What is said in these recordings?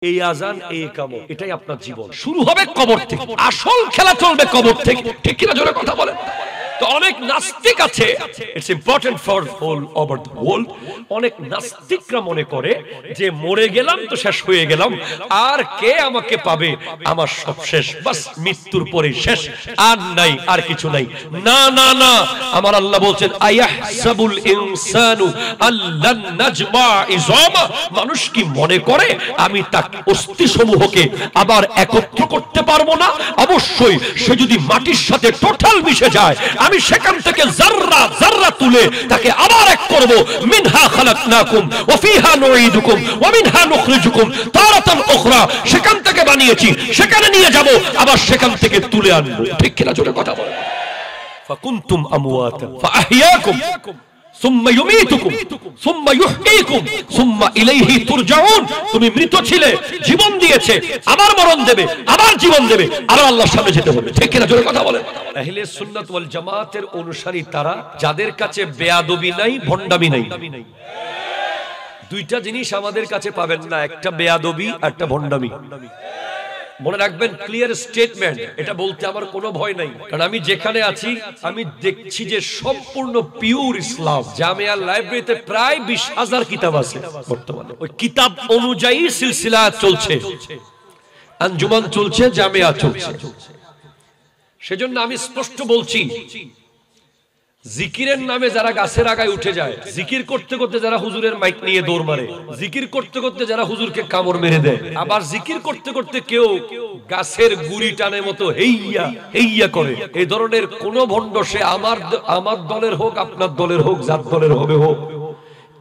এই আজান, এই ইকামত, এটাই আপনার জীবন। শুরু হবে কবর থেকে, আসল খেলা চলবে কবর থেকে। ঠিক কিনা জোরে কথা বলেন। তো অনেক নাস্তিক আছে, it's important for whole over the world. অনেক নাস্তিকরা মনে করে যে মরে গেলাম তো শেষ হয়ে গেলাম, আর কে আমাকে পাবে, আমার সব শেষ, বাস মৃত্যুর পরে শেষ, আর নাই, আর কিছু নাই। না না না, আমার আল্লাহ বলছেন আয়াহসাবুল ইনসানু আল্লান নাজমা ইজামা, মানুষ কি মনে করে আমি তার অস্থি সমূহকে আবার একত্র করতে পারবো না? অবশ্যই, সে যদি মাটির সাথে টোটাল মিশে যায়, আমি সেখান থেকে জাররা জাররা তুলে তাকে আবার এক করব। মিনহা খালাকনাকুম ওয়া ফিহা নুঈদুকুম ওয়া মিনহা নুখরিজুকুম তারাতান উখরা, সেখান থেকে বানিয়েছি, সেখানে নিয়ে যাব, আবার সেখান থেকে তুলে আনবো। ঠিক কিনা জোরে কথা বলেন। ফাকুনতুম আমওয়াতা ফাআহইয়াকুম সুম্মা ইউমীতুকুম সুম্মা ইউহয়ীকুম সুম্মা ইলাইহি তুরজাউন। তুমি মৃত ছিলে, জীবন দিয়েছে, আবার মরণ দেবে, আবার জীবন দেবে, আবার আল্লাহর সামনে যেতে হবে। ঠিক কিনা জোরে কথা বলেন। আহলে সুন্নাত ওয়াল জামাতের অনুসারী তারা যাদের কাছে বেয়াদবি নাই, ভণ্ডামি নাই। দুইটা জিনিস আমাদের কাছে পাবেন না, একটা বেয়াদবি আর একটা ভণ্ডামি। মনে রাখবেন, ক্লিয়ার স্টেটমেন্ট, এটা বলতে আমার কোনো ভয় নাই, কারণ আমি যেখানে আছি আমি দেখছি যে সম্পূর্ণ পিওর ইসলাম। জামিয়া লাইব্রেরিতে প্রায় 20,000 কিতাব আছে বর্তমানে। ওই কিতাব অনুযায়ী সিলসিলা চলছে, আঞ্জুমান চলছে, জামিয়া চলছে। সেজন্য আমি স্পষ্ট বলছি, জিকিরের নামে যারা গাছের আগায় উঠে যায়, জিকির করতে করতে যারা হুজুরের মাইক নিয়ে দৌড় মারে, জিকির করতে করতে যারা হুজুরকে কামড় মেরে দেয়, আবার জিকির করতে করতে কেউ গাছের গুড়ি টানে মতো হেইয়া হেইয়া করে, এই ধরনের কোন ভণ্ড, সে আমার দলের হোক, আপনার দলের হোক, যার দলের হবে হোক,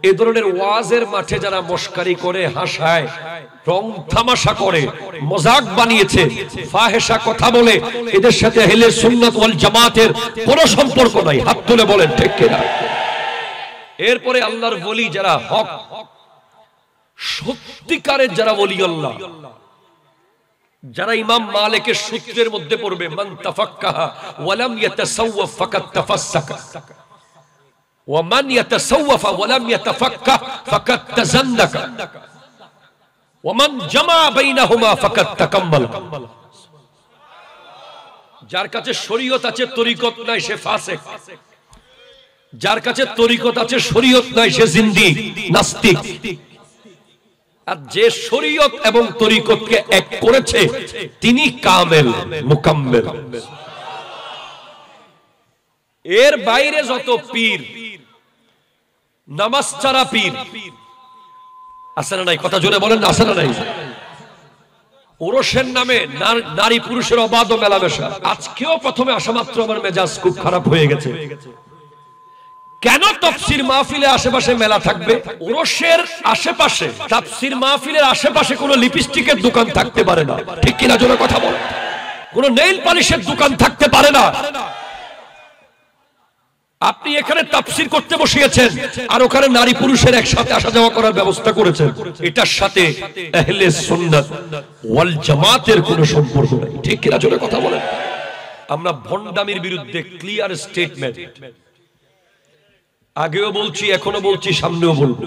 এই ধরনের ওয়াজের মাঠে যারা মশকারি করে, হাসায়, রং তামাশা করে, মজাক বানিয়েছে, ফাহেশা কথা বলে, এদের সাথে আহলে সুন্নাত ওয়াল জামাতের কোনো সম্পর্ক নাই। হাত তুলে বলেন ঠিক কিনা। এরপরে আল্লাহর ওলি যারা হক সত্যিকারের, যারা ওলি আল্লাহ, যারা ইমাম মালিকের সূত্রের মধ্যে পড়বে, মান তাফাক্কাহা ওয়া লাম ইয়াতাসাওয়াফ ফাকাদ তাফাসসাকা ওয়া মান ইয়াতাসাওয়াফা ওয়া লাম ইয়াতাফাক্কাহ ফাকাদ তাজান্নাকা ওয়া মান জামা বাইনাহুমা ফাকাদ তাকাম্মালা। যার কাছে শরীয়ত আছে, তরিকত নাই, সে ফাসিক। যার কাছে তরিকত আছে, শরীয়ত নাই, সে জিন্দিক, নাস্তিক। আর যে শরীয়ত এবং তরিকতকে এক করেছে, তিনি কামেল, মুকাম্মেল। এর বাইরে যত পীর, নামাজ ছাড়া পীর আছে না নাই? কথা জোরে বলেন না, আছে না নাই? ওরসের নামে নারী পুরুষের অবাধ মেলামেশা। আজকেও প্রথমে আসা মাত্র আমার মেজাজ খুব খারাপ হয়ে গেছে। কেন তাফসীর মাহফিলে আশেপাশে মেলা থাকবে? ওরসের আশেপাশে, তাফসীর মাহফিলের আশেপাশে কোনো লিপস্টিকের দোকান থাকতে পারে না। ঠিক কিনা জোরে কথা বলেন। কোনো নেইল পালিশের দোকান থাকতে পারে না। আপনি এখানে তাফসীর করতে বসিয়েছেন, আর ওখানে নারী পুরুষের একসাথে আসা যাওয়া করার ব্যবস্থা করেছেন। এটার সাথে আহলে সুন্নাত ওয়াল জামাতের কোনো সম্পর্ক নেই। ঠিক কিনা জোরে কথা বলেন। আমরা ভণ্ডামির বিরুদ্ধে ক্লিয়ার স্টেটমেন্ট, আগেও বলছি, এখনো বলছি, সামনেও বলবো।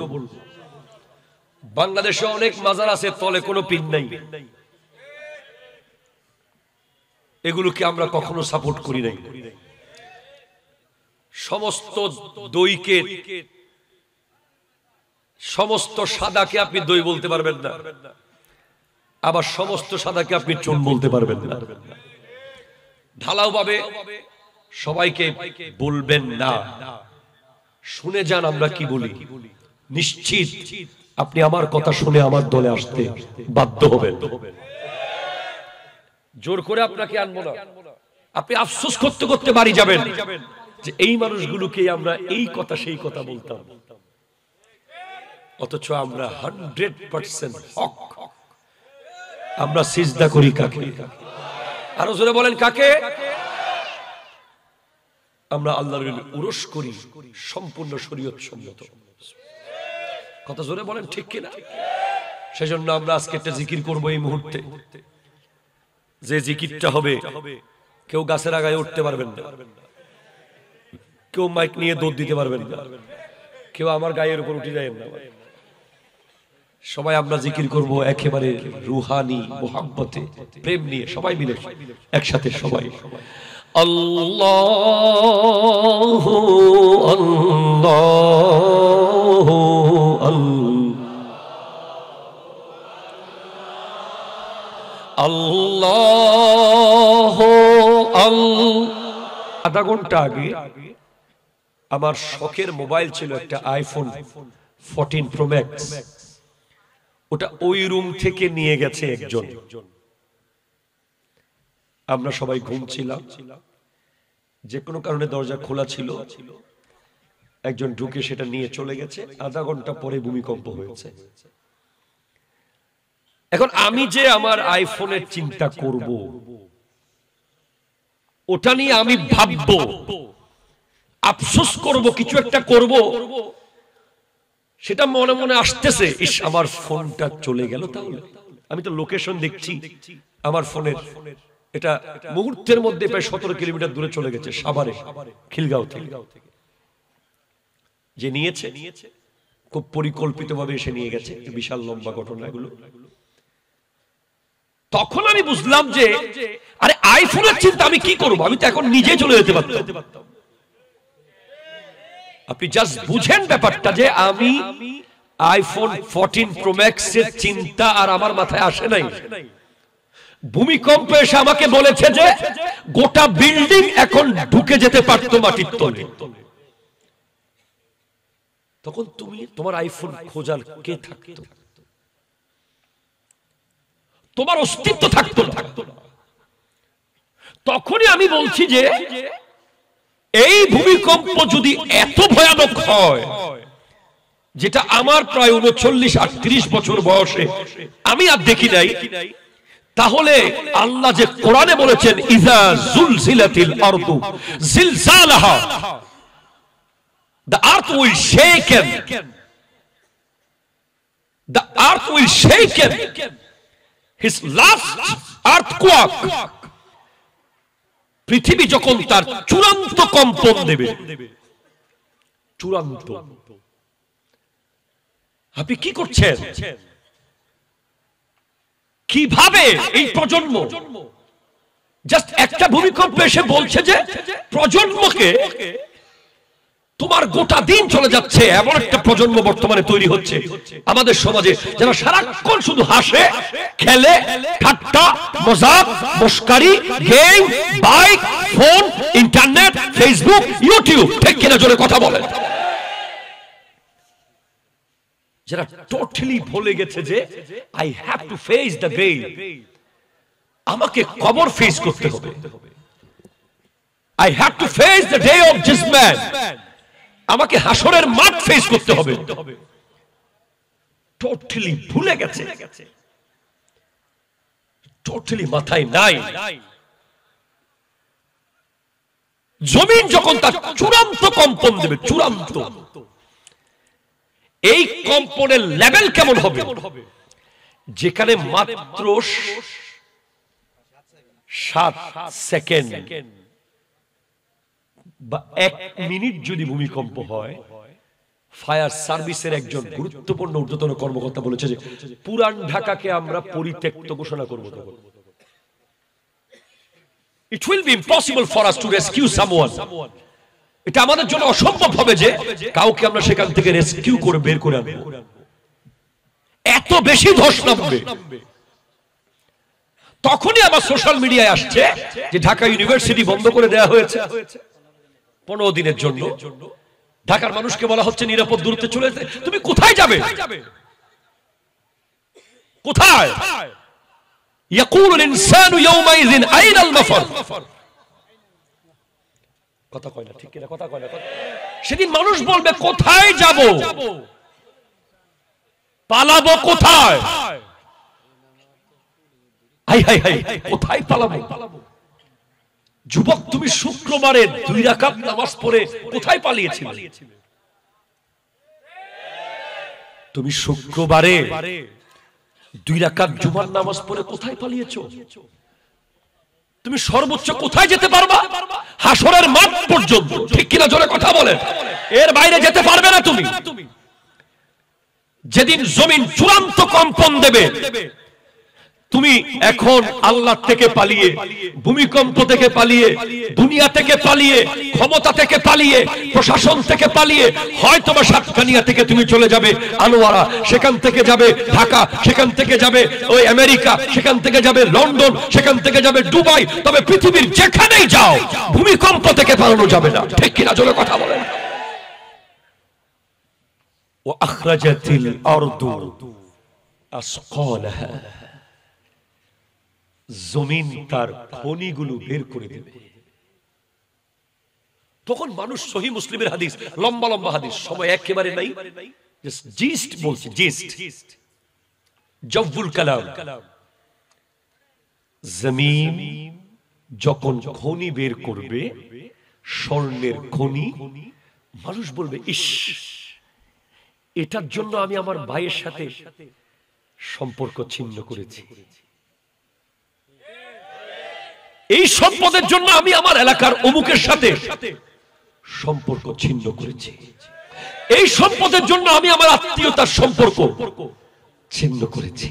বাংলাদেশে অনেক মাজার আছে, তলে কোনো পীর নাই। এগুলোকে আমরা কখনো সাপোর্ট করি নাই। সমস্ত দইকে, সমস্ত সাদাকে আপনি দই বলতে পারবেন না, আবার সমস্ত সাদাকে আপনি চুন বলতে পারবেন না। ঢালাও ভাবে সবাইকে বলবেন না। শুনে যান আমরা কি বলি। নিশ্চিত আপনি আমার কথা শুনে আমার দলে আসতে বাধ্য হবেন। জোর করে আপনাকে আনবো না। আপনি আফসোস করতে করতে বাড়ি যাবেন যে এই মানুষগুলোকে আমরা এই কথা সেই কথা বলতাম, অথচ আমরা 100% হক। আমরা সিজদা করি কাকে? আরো জোরে বলেন, কাকে? আমরা আল্লাহর উরস করি সম্পূর্ণ শরীয়ত সম্মত। কথা জোরে বলেন ঠিক কিনা? সেজন্য আমরা আজকে একটা জিকির করব এই মুহূর্তে। যে জিকিরটা হবে, কেউ গাছের আগায় উঠতে পারবেন না, কেউ মাইক নিয়ে দৌড় দিতে পারবেন না, কেউ আমার গায়ের উপর উঠে যায় না। সবাই আমরা জিকির করব একেবারে রুহানি মোহাব্বতে প্রেম নিয়ে সবাই মিলে একসাথে সবাই আল্লাহু আল্লাহু আল্লাহু আধা ঘন্টা আগে আমার শখের মোবাইল ছিল একটা আইফোন 14 প্রো ম্যাক্স। ওটা ওই রুম থেকে নিয়ে গেছে একজন। আমরা সবাই ঘুমছিলাম, যে কোনো কারণে দরজা খোলা ছিল, একজন ঢুকে সেটা নিয়ে চলে গেছে। আধা ঘন্টা পরে ভূমিকম্প হয়েছে। এখন আমি যে আমার আইফোনের চিন্তা করব, ওটা নিয়ে আমি ভাববো, আফসোস করব, কিছু একটা করব, সেটা মনে মনে আসতেছে, ইস আমার ফোনটা চলে গেল। তাহলে আমি তো লোকেশন দেখছি আমার ফোনের, এটা মুহূর্তের মধ্যে প্রায় 17 কিলোমিটার দূরে চলে গেছে, সাভারে খিলগাঁও থেকে। যে নিয়েছে খুব পরিকল্পিতভাবে এসে নিয়ে গেছে। বিশাল লম্বা ঘটনা এগুলো। তখন আমি বুঝলাম যে আরে আইফোনের চিন্তা আমি কি করব, আমি তো এখন নিজে চলে যেতে পারতাম। আপনি জাস্ট বুঝেন ব্যাপারটা, যে আমি আইফোন 14 প্রো ম্যাক্স এর চিন্তা আর আমার মাথায় আসে নাই। ভূমিকম্প এসে আমাকে বলেছে যে গোটা বিল্ডিং এখন ঢুকে যেতে পারতো মাটির তলে। তখন তুমি তোমার আইফোন খোঁজার কে থাকতো? তোমার অস্তিত্ব থাকতো না। তখনই আমি বলছি যে এই ভূমিকম্প যদি এত ভয়ানক হয়, যেটা আমার প্রায় 39-38 বছর বয়সে আমি আর দেখি নাই, তাহলে আল্লাহ যে কোরআনে বলেছেন ইযা যুলজিলাতিল আরদু জিলজালাহা, the earth will shaken, the earth will shaken, his last earthquake, পৃথিবী যখন তার চূড়ান্ত কম্পন দেবে, চূড়ান্ত। আপনি কি করছেন? কিভাবে এই প্রজন্ম, জাস্ট একটা ভূমিকম্প এসে বলছে যে প্রজন্মকে, তোমার গোটা দিন চলে যাচ্ছে। এমন একটা প্রজন্ম বর্তমানে তৈরি হচ্ছে আমাদের সমাজে, যারা সারাক্ষণ শুধু হাসে, খেলে, ঠাট্টা, মজাক, মস্কারি, game, bike, phone, internet, Facebook, YouTube. ঠিক কিনা জোরে কথা বলেন। যারা টোটালি ভুলে গেছে যে I have to face the grave, আমাকে কবর ফেস করতে হবে। I have to face the day of judgement, আমাকে হাসরের মাঠ ফেস করতে হবে। টোটালি ভুলে গেছে, টোটালি মাথায় নাই। জমিন যখন তার চূড়ান্ত কম্পন দেবে, চূড়ান্ত, এই কম্পনের লেভেল কেমন হবে? যেখানে মাত্র 7 সেকেন্ড বা 1 মিনিট যদি ভূমিকম্প হয়, ফায়ার সার্ভিসের একজন গুরুত্বপূর্ণ ঊর্ধ্বতন কর্মকর্তা বলেছে যে পুরান ঢাকাকে আমরা পরিত্যক্ত ঘোষণা করব। It will be impossible for us to rescue someone. এটা আমাদের জন্য অসম্ভব হবে যে কাউকে আমরা সেখান থেকে রেস্কিউ করে বের করে আনবো। এত বেশি ধস নামবে। তখনই আবার সোশ্যাল মিডিয়ায় আসছে যে ঢাকা ইউনিভার্সিটি বন্ধ করে দেওয়া হয়েছে 15 দিনের জন্য। ঢাকার মানুষকে বলা হচ্ছে নিরাপদ দূরত্বে চলে যেতে। তুমি কোথায় যাবে? কোথায়? ইয়াকুলুল ইনসানু ইয়াওমাইযিন আইনাল মাফার। কথা কয় না, ঠিক কিনা? কথা কয় না। সেদিন মানুষ বলবে কোথায় যাব, পালাবো কোথায়? হাই হাই হাই, কোথায় পালাবো? যুবক, তুমি শুক্রবারে 2 রাকাত নামাজ পড়ে কোথায় পালিয়েছিলে? তুমি শুক্রবারে 2 রাকাত জুমার নামাজ পড়ে কোথায় পালিয়েছো? তুমি সর্বোচ্চ কোথায় যেতে পারবা? হাসরের মাঠ পর্যন্ত। ঠিক কিনা জোরে কথা বলেন। এর বাইরে যেতে পারবে না তুমি। যেদিন জমিন চূড়ান্ত কম্পন দেবে, তুমি এখন আল্লাহ থেকে পালিয়ে, ভূমিকম্প থেকে পালিয়ে, দুনিয়া থেকে পালিয়ে, ক্ষমতা থেকে পালিয়ে, প্রশাসন থেকে পালিয়ে, হয়তো বা সাতকানিয়া থেকে তুমি চলে যাবে আনোয়ারা, সেখান থেকে যাবে ঢাকা, সেখান থেকে যাবে ওই আমেরিকা, সেখান থেকে যাবে লন্ডন, সেখান থেকে যাবে দুবাই, তবে পৃথিবীর যেখানেই যাও ভূমিকম্প থেকে পালানো যাবে না। ঠিক কিনা জোরে কথা বলেন। ওয়া আখরাজাতিল আরদু আসকালাহা, জমিন তার খনিগুলো বের করে দেবে। তখন মানুষ, সহিহ মুসলিমের হাদিস, লম্বা লম্বা হাদিস, সময় একেবারে নাই, জিস্ট বলছি, জিস্ট, জব্বুল কালাম। জমিন যখন খনি বের করবে, স্বর্ণের খনি, মানুষ বলবে, ইস, এটার জন্য আমি আমার ভাইয়ের সাথে সম্পর্ক ছিন্ন করেছি, এই সম্পদের জন্য আমি আমার এলাকার অমুকের সাথে সম্পর্ক ছিন্ন করেছি, এই সম্পদের জন্য আমি আমার আত্মীয়তার সম্পর্ক ছিন্ন করেছি,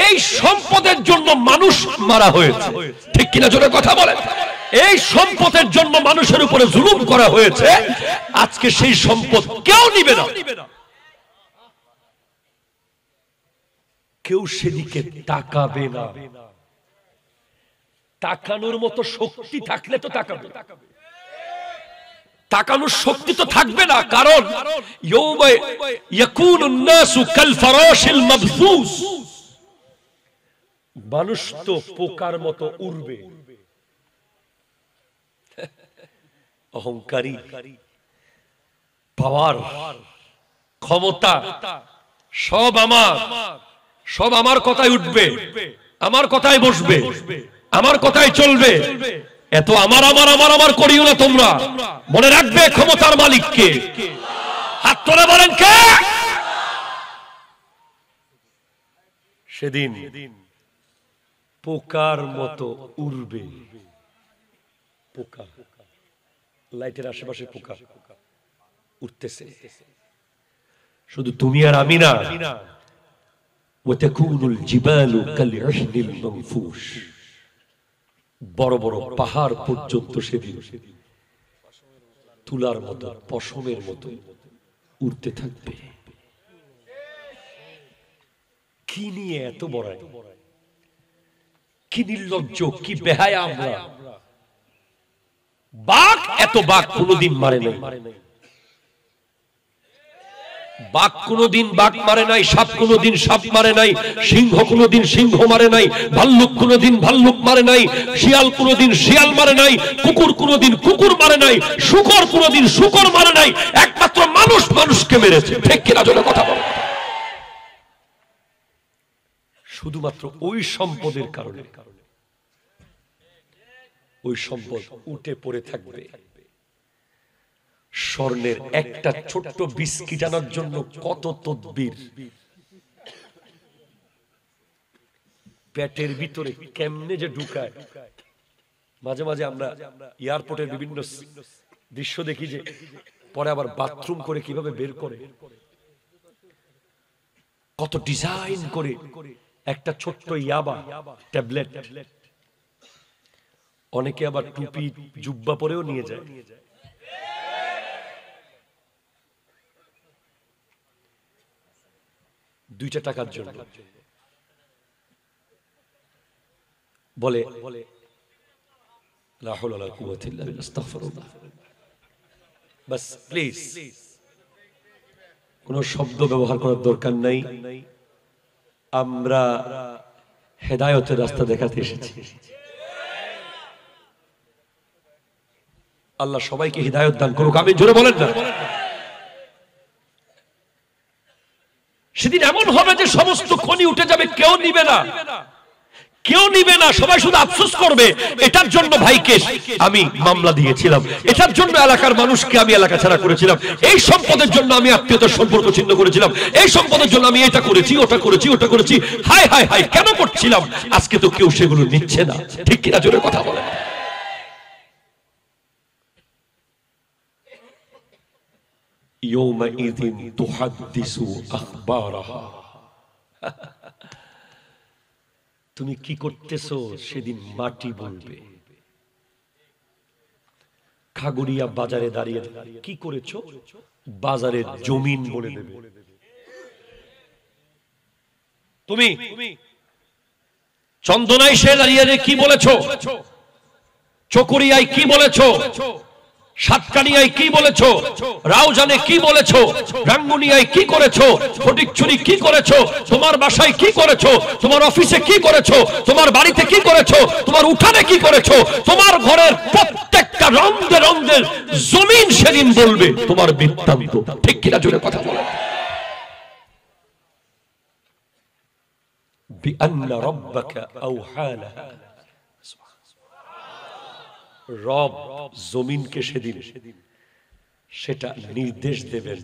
এই সম্পদের জন্য মানুষ মারা হয়েছে। ঠিক কিনা জোরে কথা বলেন। এই সম্পদের জন্য মানুষের উপরে জুলুম করা হয়েছে। আজকে সেই সম্পদ কেউ নিবে না, কেউ সেদিকে তাকাবে না। তাকানোর মতো শক্তি থাকলে তো তাকাবে, তাকানোর শক্তি তো থাকবে না। কারণ ইয়াউমা ইয়াকুনুন নাসু কাল ফারাশিল মাবসুস, মানুষ তো পোকার মতো উড়বে। অহংকারী, পাওয়ার, ক্ষমতা সব আমার, সব আমার কথায় উঠবে, আমার কথায় বসবে, আমার কথাই চলবে। এত আমার আমার আমার আমার করিও না তোমরা। মনে রাখবে ক্ষমতার মালিককে। হাত তুলে বলেন কে? সেদিন পোকার মতো উড়বে। পোকা, লাইটের আশেপাশে পোকা উঠতেছে, শুধু তুমি আর আমি না। ওয়াতাকুনুল জিবালু কালইহনিল মানফুশ, বড় বড় পাহাড় পর্যন্ত সেদিন তুলার মতো, পশমের মতো উঠতে থাকবে। কি নিয়ে এত বড়, কি নির্লজ্জ, কি বেহায়া আমরা। বাঘ, এত বাঘ কোনদিন মারে নাই, বাঘ কোনদিন বাঘ মারে নাই, সাপ কোনদিন সাপ মারে নাই, সিংহ কোনদিন সিংহ মারে নাই, ভাল্লুক কোনদিন ভাল্লুক মারে নাই, শিয়াল কোনদিন শিয়াল মারে নাই, কুকুর কোনদিন কুকুর মারে নাই, শূকর কোনদিন শূকর মারে নাই। একমাত্র মানুষ মানুষকে মেরেছে। ঠিক কিনা জোরে কথা বলো। শুধুমাত্র ওই সম্পদের কারণে, ওই সম্পদ উঠে পড়ে থাকবে। স্বর্ণের একটা ছোট্ট বিস্কিট আনার জন্য কত তদবির, পেটের ভিতরে কেমনে যে ঢুকায়। মাঝে মাঝে আমরা এয়ারপোর্টের বিভিন্ন দৃশ্য দেখি যে পরে আবার বাথরুম করে কিভাবে বের করে, কত ডিজাইন করে একটা ছোট্ট ইয়াবা ট্যাবলেট। অনেকে আবার টুপি জুব্বা পরেও নিয়ে যায়। দুইটা টাকার জন্য বলে লা হাওলা ওয়ালা কুওয়াতা ইল্লা বিল্লাহ, আস্তাগফিরুল্লাহ। বাস প্লিজ, কোন শব্দ ব্যবহার করার দরকার নাই। আমরা হেদায়েতের রাস্তা দেখাতে এসেছি। আল্লাহ সবাইকে হিদায়াত দান করুক, আমিন জোরে বলেন না। সেদিন এমন হবে যে সমস্ত খনি উঠে যাবে, কেউ নিবে না, কেউ নিবে না। সবাই শুধু আফসোস করবে, এটার জন্য ভাইকে আমি মামলা দিয়েছিলাম, এটার জন্য এলাকার মানুষকে আমি এলাকা ছাড়া করেছিলাম, এই সম্পদের জন্য আমি আত্মীয়তার সম্পর্ক ছিন্ন করেছিলাম, এই সম্পদের জন্য আমি এটা করেছি, ওটা করেছি, ওটা করেছি। হায় হায় হায়, কেন করছিলাম? আজকে তো কেউ সেগুলো নিচ্ছে না। ঠিক কিনা জোরে কথা বলেন। ইয়াউমাইযিন তুহাদ্দিসু আখবারাহা। তুমি কি করতেছো সেদিন মাটি বলবে। খাগড়িয়া বাজারে দাঁড়িয়ে কি করেছো, বাজারের জমিন বলে দেবে। তুমি চন্দনায় সে দাঁড়িয়ে কি বলেছো, চকরিয়ায় কি বলেছো, সাতকানিয়ায় কি বলেছো, রাউজানে কি বলেছো, রাঙ্গুনিয়ায় কি করেছো, ফটিকছড়ি কি করেছো, তোমার বাসায় কি করেছো, তোমার অফিসে কি করেছো, তোমার বাড়িতে কি করেছো, তোমার উঠানে কি করেছো, তোমার ঘরের প্রত্যেকটা রন্ধে রন্ধে জমিন সেদিন বলবে তোমার বৃত্তান্ত। ঠিক কিনা জোরে কথা বলো। বিআন্না রাব্বাকা আওহা লাহা। রব জমিনকে সেদিন সেটা নির্দেশ দেবেন,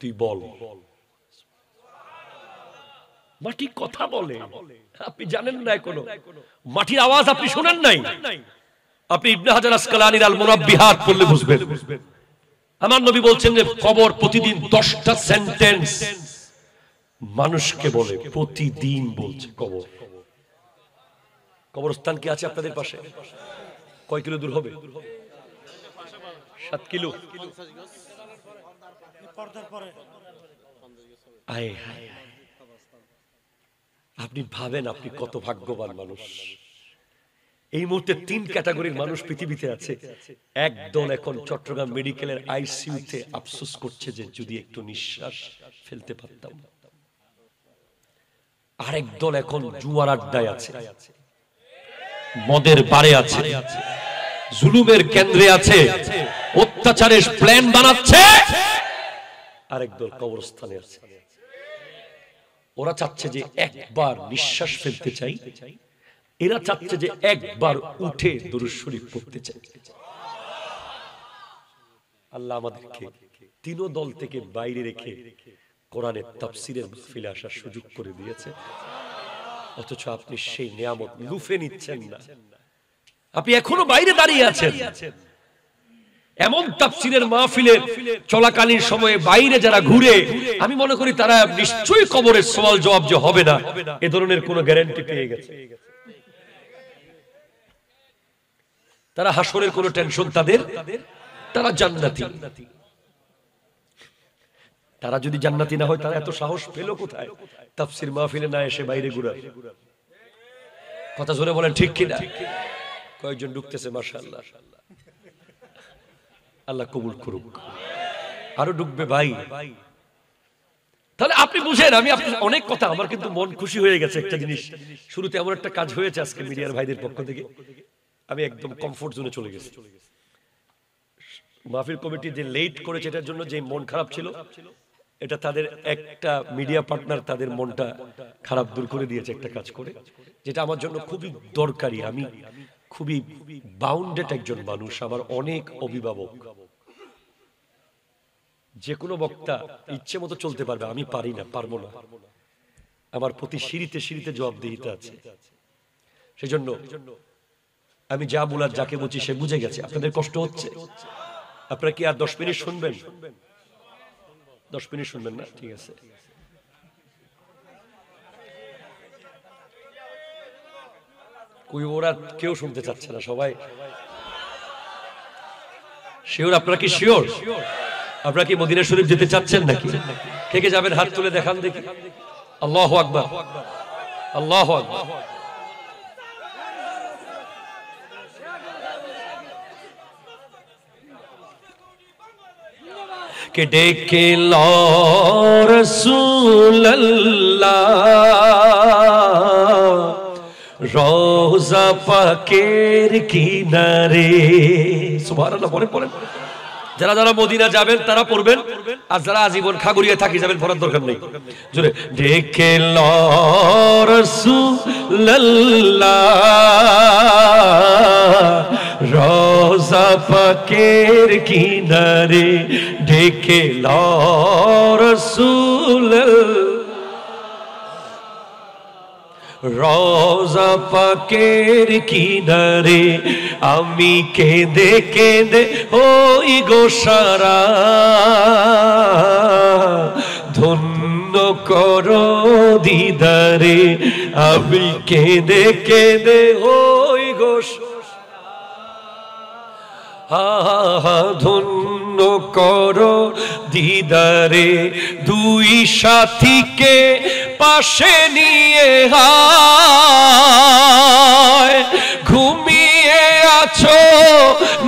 তুই বল। মাটি কথা বলে, আপনি জানেন না এখনো, মাটির আওয়াজ আপনি শুনেন নাই। আপনি ইবনে হাজার আসকালানির আল মুনাব্বিহাত পড়লে বুঝবেন। আমার নবী বলছেন যে কবর প্রতিদিন 10টা সেন্টেন্স মানুষকে বলে, প্রতিদিন বলছে কবর। কবরস্থান কি আছে আপনাদের পাশে? কয় কিলো দূর হবে? 7 কিলো। আপনি ভাবেন আপনি কত ভাগ্যবান মানুষ। এই মুহূর্তে 3 ক্যাটাগরির মানুষ পৃথিবীতে আছে। একদল এখন চট্টগ্রাম মেডিকেলের আইসিইউতে আফসোস করছে যে যদি একটু নিঃশ্বাস ফেলতে পারতাম। আরেক দল এখন জুয়ার আড্ডায় আছে, মদের বারে আছে, জুলুমের কেন্দ্রে আছে, অত্যাচারের প্ল্যান বানাচ্ছে। আরেক দল কবরস্থানে আছে। ওরা চাচ্ছে যে একবার নিঃশ্বাস ফেলতে চাই, এরা চাচ্ছে যে একবার উঠে দুরূদ শরীফ পড়তে চাই। আল্লাহ আমাদেরকে তিনও দল থেকে বাইরে রেখে কোরআনের তাফসীরের মাহফিলে আসার সুযোগ করে দিয়েছে, অথচ আপনি সেই নিয়ামত লুফে নিচ্ছেন না। আপনি এখনো বাইরে দাঁড়িয়ে আছেন। এমন তাফসীরের মাহফিলের চলাকালীন সময়ে বাইরে যারা ঘুরে, আমি মনে করি তারা নিশ্চয়ই কবরের সওয়াল জবাব যে হবে না এ ধরনের কোনো গ্যারান্টি পেয়ে গেছে। তারা হাসরের কোনো টেনশন তাদের, তারা জান্নাতি। তারা যদি জান্নাতি না হয় তারা এত সাহস পেল কোথায় তাফসীর মাহফিলে না এসে বাইরে ঘোরার? কথা জোরে বলেন ঠিক কিনা? কয়েকজন ঢুকতেছে মাশাআল্লাহ, আল্লাহ কবুল করুক। আরো ঢুকবে ভাই। তাহলে আপনি বুঝেন, আমি আপনার অনেক কথা, আমার কিন্তু মন খুশি হয়ে গেছে একটা জিনিস। শুরুতে এমন একটা কাজ হয়েছে আজকে মিডিয়ার ভাইদের পক্ষ থেকে, আমি একদম কমফোর্ট জোনে চলে গেছি। মাহফিল কমিটি যে লেট করেছে এটার জন্য যে মন খারাপ ছিল, এটা তাদের একটা মিডিয়া পার্টনার তাদের মনটা খারাপ দূর করে দিয়েছে একটা কাজ করে, যেটা আমার জন্য খুবই দরকারি। আমি খুবই বাউন্ডেড একজন মানুষ, আমার অনেক অভিভাবক। যে কোনো বক্তা ইচ্ছে মতো চলতে পারবে, আমি পারি না, পারবো না। আমার প্রতি সিঁড়িতে সিঁড়িতে জবাবদিহিতা আছে। সেজন্য আমি যা বলার যাকে বলছি সে বুঝে গেছে। আপনাদের কষ্ট হচ্ছে? আপনারা কি আর 10 মিনিট শুনবেন? 10 মিনিট শুনবেন না? ঠিক আছে। কই ওরা কেউ শুনতে চাচ্ছে না, সবাই শিওর? আপনারা কি শিওর? আপনারা কি মদিনা শরীফ যেতে চাচ্ছেন নাকি? কে কে যাবেন হাত তুলে দেখান দেখি। আল্লাহু আকবার, আল্লাহু আকবার। কে ডেকে লো রাসূলুল্লাহ রওজা পাকের কিনারে। সুবহানাল্লাহ। পড়েন। যারা যারা মদিনা যাবেন তারা পড়বেন, আর যারা আজীবন খাগড়িয়া থাকি যাবেন পড়ার দরকার নেই। জোরে ডেকে লো রাসূলুল্লাহ রওজা পাকের কিনারে, ডেকে লো রাসূলুল্লাহ রওজা পাকের কিনারে আমি কেঁদে কেঁদে ওই গো সারা, ধন্য করো দিদারে আমি কেঁদে কেঁদে ওই গো ধন্য করো দিদারে। দুই সাথীকে পাশে নিয়ে হায় ঘুমিয়ে আছো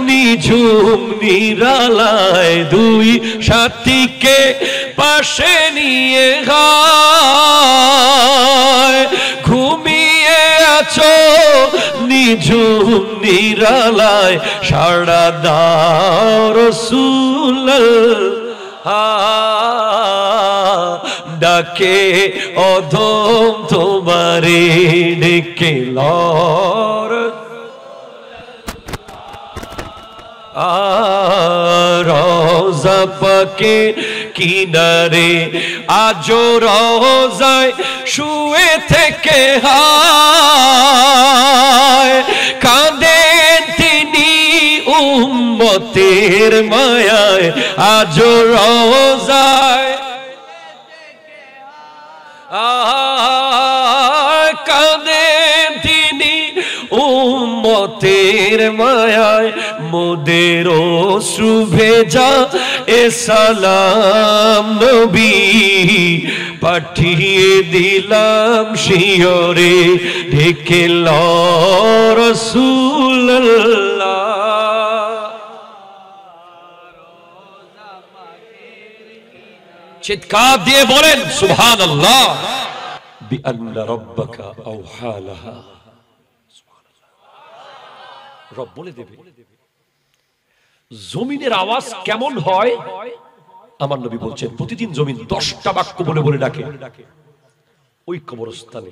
নিঝুম নিরালায়, দুই সাথীকে পাশে নিয়ে হায় ঘুমিয়ে আছো নিঝুম নিরালায়, সাড়া দাও রাসূলুল্লাহ ডাকে অধম তোমারে ডেকে লর, রওজা পাকের কিনারে আজো রওজায় শুয়ে থেকে হায় কাঁদেন তিনি উম্মতের মায়ায়, আজো রওজায় কাঁদেন তিনি উম্মতের মায়ায়, মোদের অশ্রু ভেজা এ সালাম নবী পাঠিয়ে দিলাম শিয়রে ঢেকে লও রাসূলুল্লাহ। চিৎকার দিয়ে বলেন সুবহানাল্লাহ। বিআন্না রাব্বাকা আওহা লাহা, রব বলে দেবে। জমিনের আওয়াজ কেমন হয় আমার নবী বলছেন, প্রতিদিন জমিন 10টা বাক্য বলে বলে ডাকে ওই কবরস্থানে।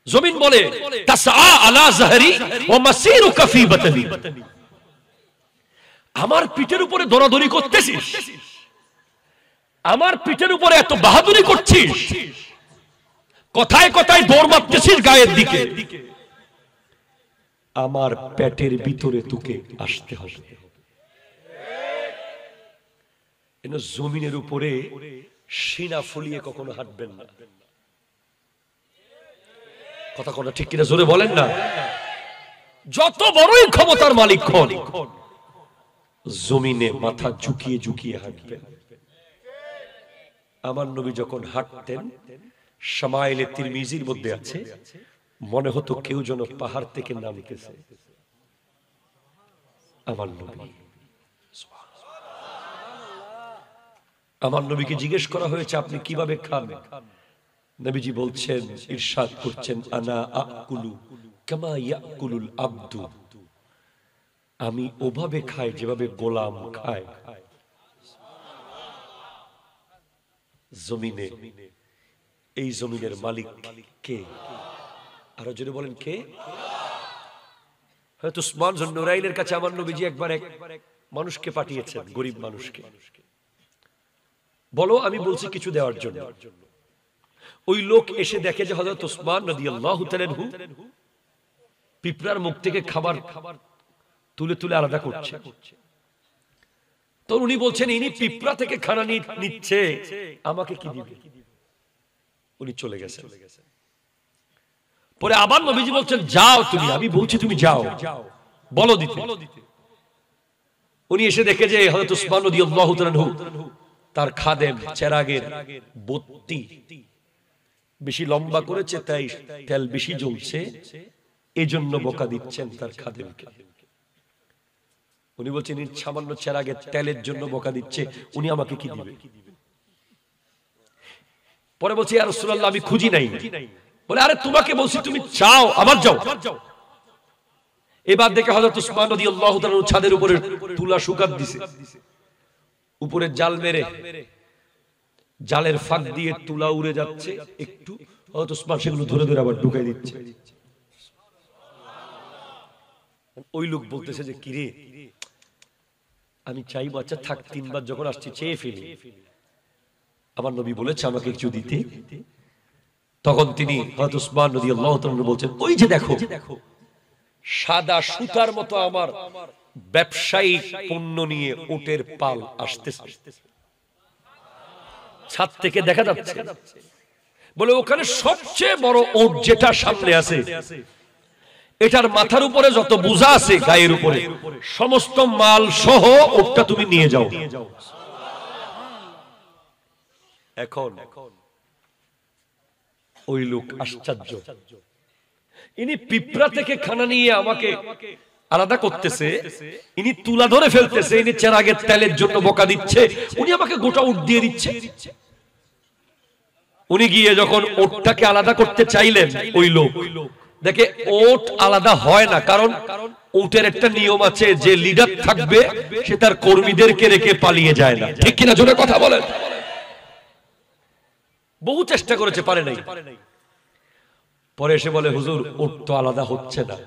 জমিন বলে তাসআ আলা যাহরি ওয়া মাসিরুকা ফি বাতনি, আমার পিঠের উপরে দৌড়াদৌড়ি করতেছিস, আমার পিঠের উপরে এত বাহাদুরি করছিস, কথায় কথায় দৌড় মারতেছিস গায়ের দিকে, আমার পেটের ভিতরে তোকে আসতে হবে। জমিনের উপরে সিনা ফুলিয়ে কখনো হাঁটবেন না। কথা কথা ঠিক কিনা জোরে বলেন না। যত বড়ই ক্ষমতার মালিক হন, জমিনে মাথা ঝুঁকিয়ে ঝুঁকিয়ে হাঁটবেন। আমার নবী যখন হাঁটতেন, শামাইলে তিরমিজির মধ্যে আছে, মনে হতো কেউ যেন পাহাড় থেকে নামতেছে। আমার নবী, আমার নবীকে জিজ্ঞেস করা হয়েছে আপনি কিভাবে খান? নবীজি বলছেন, ইরশাদ করছেন, আনা আকুলু কামা ইয়াকুলুল আবদু, আমি ওভাবে খাই যেভাবে গোলাম খায়। জমিনে, এই জমিনের মালিক কে? আরো জোরে বলেন কে? হয়তো উসমান জুন্নুরাইনের কাছে আমার নবীজি একবার এক মানুষকে পাঠিয়েছেন, গরিব মানুষকে, বলো আমি বলছি কিছু দেওয়ার জন্য। ওই লোক এসে দেখে যে হযরত উসমান রাদিয়াল্লাহু তাআলা আনহু পিঁপড়ার মুখ থেকে খাবার তুলে তুলে আলাদা করছে। তো উনি বলছেন ইনি পিঁপড়া থেকে খানা নিচ্ছে, আমাকে কি দিবে? উনি চলে গেছেন। পরে আবার নবীজি বলছেন যাও তুমি, আমি বলছি তুমি যাও, বলো দিতে। উনি এসে দেখে যে হযরত উসমান রাদিয়াল্লাহু তাআলা আনহু তার খাদেম চেরাগের বত্তি বেশি লম্বা করেছে, তাই তেল বেশি জ্বলছে, এজন্য বকা দিচ্ছেন তার খাদেমকে। উনি বলছেন সামান্য চেরাগের তেলের জন্য বকা দিচ্ছে, উনি আমাকে কি দিবে? পরে বলছে ইয়া রাসূলুল্লাহ আমি খুঁজি নাই। বলে আরে তোমাকে বলছি তুমি চাও, আবার যাও। এবার দেখে হযরত উসমান রাদিয়াল্লাহু তাআলা ছাদের উপরে তুলা শুকাত দিছে, উপরে জাল মেরে জালের ফাঁক দিয়ে তুলা উড়ে যাচ্ছে একটু, হযরত উসমান সেগুলো ধরে ধরে আবার ঢুকাই দিচ্ছে। ওই লোক বলতেছে যে কিরে আমি চাই বাচ্চা থাক, 3 বার যখন আসছি চেয়ে ফেলি। আমার নবী বলেছে আমাকে কিছু দিতে। তখন তিনি হযরত উসমান রাদিয়াল্লাহু তাআলা বলছেন, ওই যে দেখো সাদা সুতার মতো আমার ব্যবসায়িক পণ্য নিয়ে উটের পাল আসতেছে, ছাদ থেকে দেখা যাচ্ছে। বলে ওখানে সবচেয়ে বড় উট যেটা সামনে আছে, এটার মাথার উপরে যত বোঝা আছে গায়ের উপরে, সমস্ত মাল সহ উটটা তুমি নিয়ে যাও। এখন ওই লোক আশ্চর্য, ইনি পিঁপড়া থেকে খানা নিয়ে আমাকে আলাদা করতেছে, ইনি তুলা ধরে ফেলতেছে, ইনি চেরাগের তেলের জন্য বকা দিচ্ছে, উনি আমাকে গোটা উট দিয়ে দিচ্ছে। উনি গিয়ে যখন ওটটাকে আলাদা করতে চাইলেন, ওই লোক দেখে ওট আলাদা হয় না, কারণ উটের একটা নিয়ম আছে, যে লিডার থাকবে সে তার কর্মীদেরকে রেখে পালিয়ে যায় না। ঠিক কিনা জোরে কথা বলেন। বহু চেষ্টা করেছে, পারে নাই। পরে এসে বলে, হুজুর উট তো আলাদা হচ্ছে না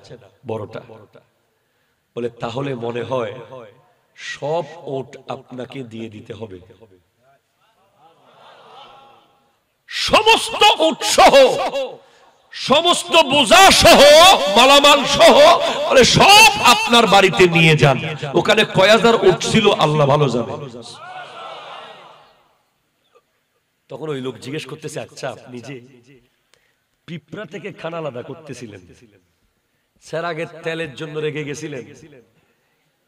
বড়টা। বলে তাহলে মনে হয় সব উট আপনাকে দিয়ে দিতে হবে, সমস্ত উট সহ, সমস্ত বোঝা সহ, মালামাল সহ, বলে সব আপনার বাড়িতে নিয়ে যান। ওখানে কয় হাজার উট ছিল আল্লাহ ভালো জানে। তখন ওই লোক জিজ্ঞেস করতেছে, আচ্ছা আপনি যে পিঁপড়া থেকে খানা আলাদা করতেছিলেন, চেরাগের তেলের জন্য রেখে গেছিলেন,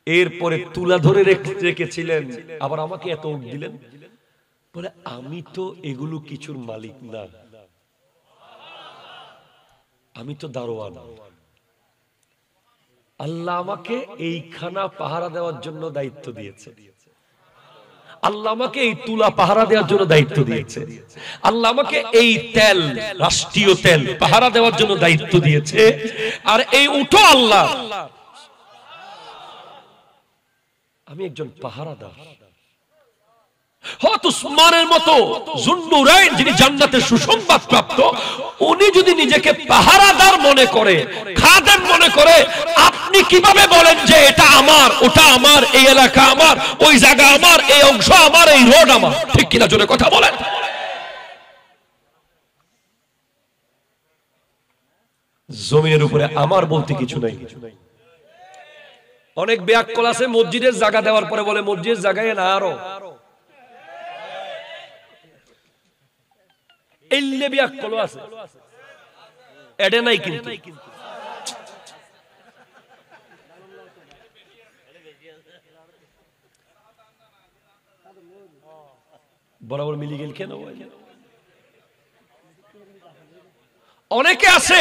এরপরে তুলা ধরে রেখেছিলেন, আবার আমাকে এত উট দিলেন। বলে আমি তো এগুলো কিছুর মালিক না, আমি তো দারোয়ান। আল্লাহ আমাকে এই খানা পাহারা দেওয়ার জন্য দায়িত্ব দিয়েছে, আল্লাহ আমাকে এই তুলা পাহারা দেওয়ার জন্য দায়িত্ব দিয়েছে, আল্লাহ আমাকে এই তেল, রাষ্ট্রীয় তেল পাহারা দেওয়ার জন্য দায়িত্ব দিয়েছে, আর এই উঠো আল্লাহ, আমি একজন পাহারাদার। হযরত উসমানের মতো যুন্নুরাইন, যিনি জান্নাতের সুসংবাদ প্রাপ্ত, উনি যদি নিজেকে পাহারাদার মনে করে, খাদেম মনে করে, আপনি কিভাবে বলেন যে এটা আমার, ওটা আমার, এই এলাকা আমার, ওই জায়গা আমার, এই অংশ আমার, এই রোড আমার? ঠিক কিনা জোরে কথা বলেন। জমিনের উপরে আমার বলতে কিছু নাই। অনেক ব্যাককল আছে মসজিদের জায়গা দেওয়ার পরে বলে মসজিদের জায়গায় না আরো এল্লে ব্যাককল আছে, এডে নাই কিন্তু। বরাবর মিলি গেল কেন? অনেকে আছে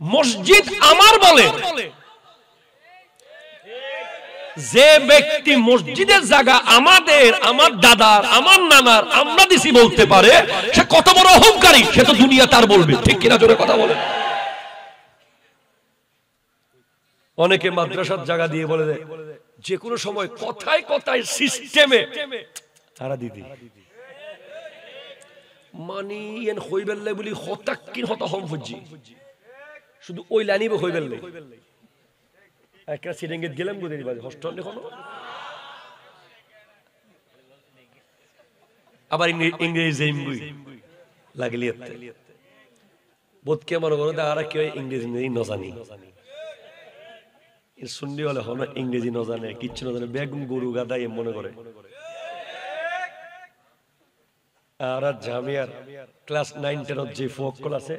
মসজিদ আমার বলে, যে ব্যক্তি মসজিদের জায়গা আমাদের, আমার দাদার, আমার নানার, আমরা দিছি বলতে পারে, সে কত বড় অহংকারী, সে তো দুনিয়া তার বলবে। ঠিক কিনা জোরে কথা বলে। অনেকে মাদ্রাসার জায়গা দিয়ে বলে দেয়, যে কোনো সময় কথায় কথায় সিস্টেমে তারা দিদি মানি এন হইবেল্লাই বলি হতাক্কিন হতা হম ফুজি, শুধু ওই লাইনিব হইবেল্লাই। একটা সিরিঙ্গিত গেলাম গুদের বাজে হস্টেল এখনো, আবার ইংরেজি ইমগুই লাগলিয়াতে বোধকে মনে করো আর কেউ ইংরেজি নজানি, শুনলি বলে হলো ইংরেজি নজানে, কিচ্ছু না জানে, বেগুন গরু গাদা এ মনে করে। আর জামিয়ার ক্লাস 9-10 যে ফোকল আছে,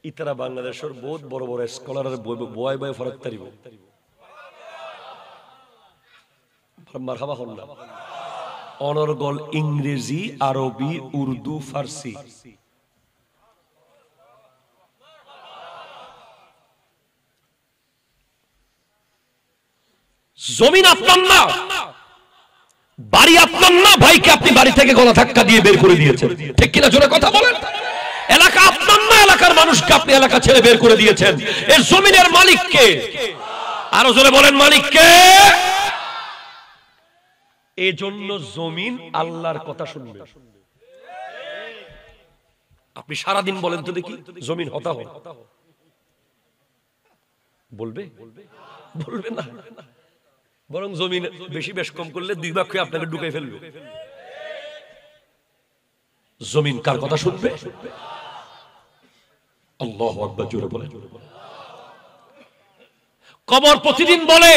ইতারা বাংলাদেশের বহুত বড় বড় স্কলারের বয় বয় ফরক তারিব মারহাবা হন না। অনর্গল ইংরেজি, আরবি, উর্দু, ফার্সি। জমিন আপনার না, বাড়ি আপনার না, ভাইকে আপনি বাড়ি থেকে গলা ধাক্কা দিয়ে বের করে দিয়েছেন। ঠিক কিনা জোরে কথা বলেন। এলাকা আপনার না, এলাকার মানুষকে আপনি এলাকা ছেড়ে বের করে দিয়েছেন। এই জমিনের মালিক কে? আরো জোরে বলেন, মালিক কে? এই জন্য জমিন আল্লাহর কথা শুনবে। আপনি সারাদিন বলেন তো দেখি, জমিন হতা হয় বলবে? বলবে না। বরং জমিন বেশি বেশ কম করলে 2 ভাগ আপনাকে ঢুকাই ফেলবে। জমিন কার কথা শুনবে? আল্লাহু আকবার, জোরে বলে। কবর প্রতিদিন বলে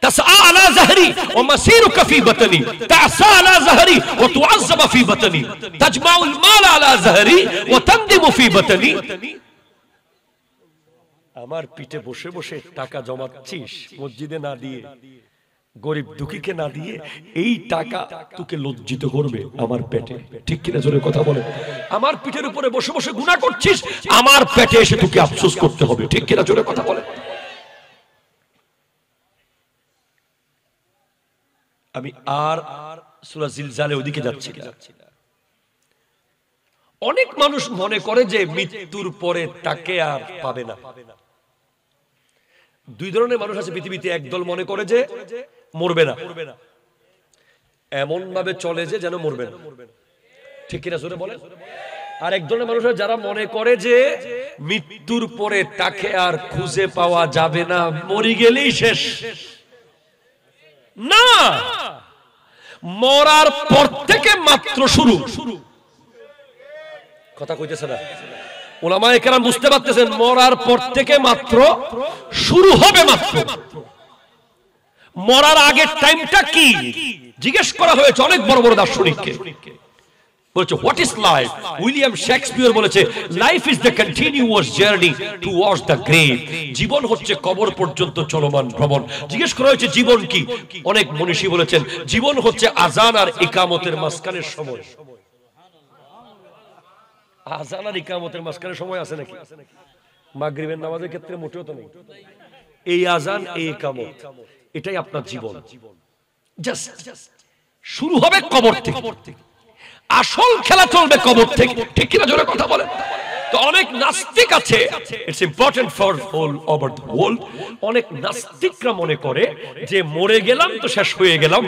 তাসআ আলা যাহরি ওয়া মাসিরুকা ফি বাতনি, তাসআ আলা যাহরি ওয়া তুআযযাব ফি বাতনি, তাজমাউল মাল আলা যাহরি ওয়া তানদিমু ফি বাতনি। আমার পিঠে বসে বসে টাকা জমাচ্ছিস, মসজিদে না দিয়ে, গরিব দুঃখীকে না দিয়ে, এই টাকা তোকে লজ্জিত করবে আমার পেটে। ঠিক কিনা জোরে কথা বলে? আমার পিঠের উপরে বসে বসে গুনাহ করছিস, আমার পেটে এসে তোকে আফসোস করতে হবে। ঠিক কিনা জোরে কথা বলে? আমি আর সূরা জিলজালে ওদিকে যাচ্ছি না। অনেক মানুষ মনে করে যে মৃত্যুর পরে তাকে আর পাবে না। দুই ধরনের মানুষ আছে পৃথিবীতে। একদল মনে করে যে মরবে না, এমন ভাবে চলে যে যেন মরবে না। ঠিক কিনা জোরে বলেন? আর এক ধরনের মানুষ যারা মনে করে যে মৃত্যুর পরে তাকে আর খুঁজে পাওয়া যাবে না, মরে গেলেই শেষ। না, মরার পর থেকে মাত্র শুরু। কথা কইতেছে না? উলামায়ে কেরাম বুঝতে পারতেছেন, মরার পর থেকে মাত্র শুরু হবে। মাত্র মরার আগের টাইমটা কি জিজ্ঞেস করা হয়েছে অনেক বড় বড় দার্শনিককে। বলেছে what is life? William Shakespeare বলেছে life is the continuous journey towards the grave. জীবন হচ্ছে কবর পর্যন্ত চলমান ভ্রমণ। জিজ্ঞেস করা হয়েছে জীবন কি? অনেক মনীষী বলেছেন জীবন হচ্ছে আযান আর ইকামতের মাঝখানের সময়। আযান আর ইকামতের মাঝখানের সময় আছে নাকি? মাগরিবের নামাজের ক্ষেত্রে মোটেও তো নেই। এই আযান, এই ইকামত, এটাই আপনার জীবন। জাস্ট শুরু হবে কবর থেকে, আসল খেলা চলবে কবর থেকে। ঠিক কিনা জোরে কথা বলেন? তো অনেক নাস্তিক আছে, it's important for all over the world. অনেক নাস্তিকরা মনে করে যে মরে গেলাম তো শেষ হয়ে গেলাম,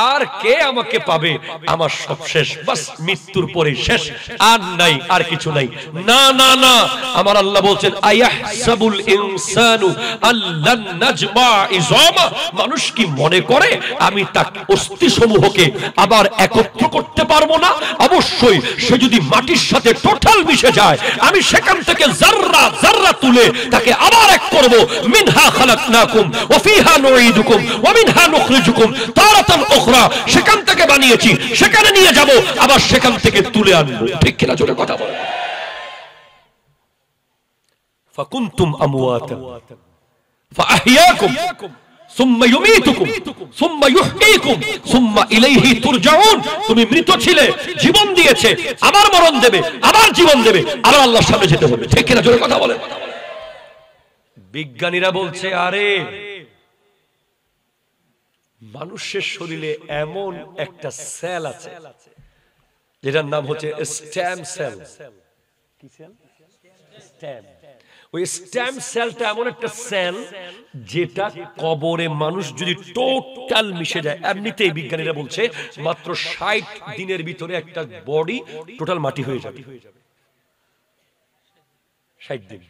আর কে আমাকে পাবে, আমার সব শেষ, বাস মৃত্যুর পরে শেষ, আর নাই, আর কিছু নাই। না না না, আমার আল্লাহ বলছেন আয়াহসাবুল ইনসানু আল্লান নাজমা ইজামা। মানুষ কি মনে করে আমি তার অস্থি সমূহকে আবার একত্র করতে পারবো না? অবশ্যই। সে যদি মাটির সাথে টোটাল মিশে যায়, আমি সেখান থেকে জাররা জাররা তুলে তাকে আবার এক করব। মিনহা খালাকনাকুম ওয়া ফিহা নুঈদুকুম ওয়া মিনহা নুখরিজুকুম তারাতান উখরা। সেখান থেকে বানিয়েছি, সেখানে নিয়ে যাব, আবার সেখান থেকে তুলে আনবো। ঠিক কিনা জোরে কথা বলেন? ফাকুনতুম আমওয়াতা ফাআহইয়াকুম সুম্মা ইউমীতুকুম সুম্মা ইউহয়ীকুম সুম্মা ইলাইহি তুরজাউন। তুমি মৃত ছিলে, জীবন দিয়েছে, আবার মরণ দেবে, আবার জীবন দেবে, আবার আল্লাহর সামনে যেতে হবে। ঠিক কিনা জোরে কথা বলেন? বিজ্ঞানীরা বলছে আরে মানুষের শরীরে এমন একটা সেল আছে যেটার নাম হচ্ছে স্টেম সেল। কি সেল? স্টেম। ওই স্টেম সেলটা এমন একটা সেল যেটা কবরে মানুষ যদি টোটাল মিশে যায়, এমনিতেই বিজ্ঞানীরা বলছে মাত্র 60 দিনের ভিতরে একটা বডি টোটাল মাটি হয়ে যাবে। 60 দিন।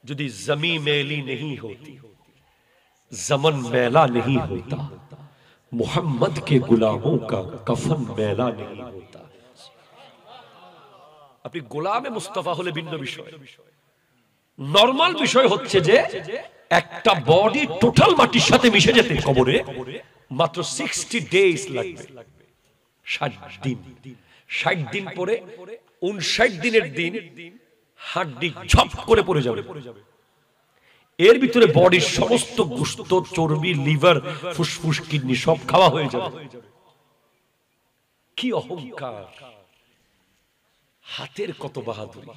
যদি জমি মেলি नहीं होती, जमन मैला नहीं होता, मोहम्मद के गुलामों का कफन मैला नहीं होता। আপনি গোলামে মুস্তাফা হলে ভিন্ন বিষয়। নরমাল বিষয় হচ্ছে যে একটা বডি টোটাল মাটির সাথে মিশে যেতে কবরে মাত্র 60 ডেজ লাগবে। 60 দিন। 60 দিন পরে 59 দিনের দিন হাড্ডি ঝপ করে পড়ে যাবে। এর ভিতরে বডির সমস্ত গোশত, চর্বি, লিভার, ফুসফুস, কিডনি সব খাওয়া হয়ে যাবে। কি অহংকার! হাতের কত বাহাদুরি,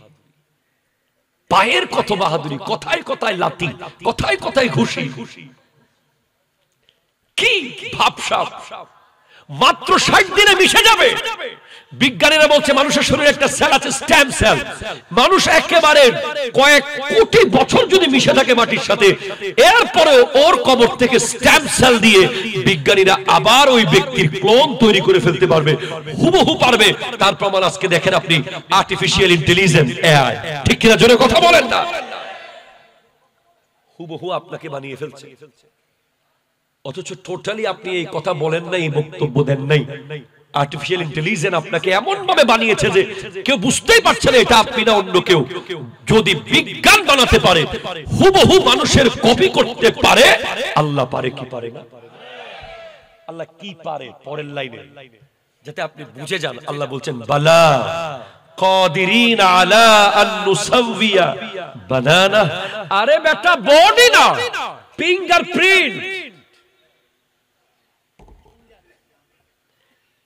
পায়ের কত বাহাদুরি, কথায় কথায় লাথি, কথায় কথায় ঘুষি, কি ভাবসাব! মাত্র 60 দিনে মিশে যাবে। বিজ্ঞানীরা বলছে মানুষের শরীরে একটা সেল আছে, স্টেম সেল। মানুষ একেবারে কয়েক কোটি বছর যদি মিশে থাকে মাটির সাথে, এরপরে ওর কবর থেকে স্টেম সেল দিয়ে বিজ্ঞানীরা আবার ওই ব্যক্তির ক্লোন তৈরি করে ফেলতে পারবে, হুবহু পারবে। তার প্রমাণ আজকে দেখেন আপনি, আর্টিফিশিয়াল ইন্টেলিজেন্স, এআই। ঠিক কিনা জোরে কথা বলেন না? হুবহু আপনাকে বানিয়ে ফেলছে। অথচ টোটালি আপনি এই কথা বলেন নাই, বক্তব্য দেন নাই, আর্টিফিশিয়াল ইন্টেলিজেন্স আপনাকে এমন ভাবে বানিয়েছে যে কেউ বুঝতেই পারছে না এটা আপনি না অন্য কেউ। যদি বিজ্ঞান বানাতে পারে, হুবহু মানুষের কপি করতে পারে, আল্লাহ পারে কি পারে না? আল্লাহ কি পারে পরের লাইনে যাতে আপনি বুঝে যান। আল্লাহ বলছেন বালা কাদিরিন আলা আন নুসাওয়িয়া বানানা। আরে বেটা বডি না, ফিঙ্গারপ্রিন্ট।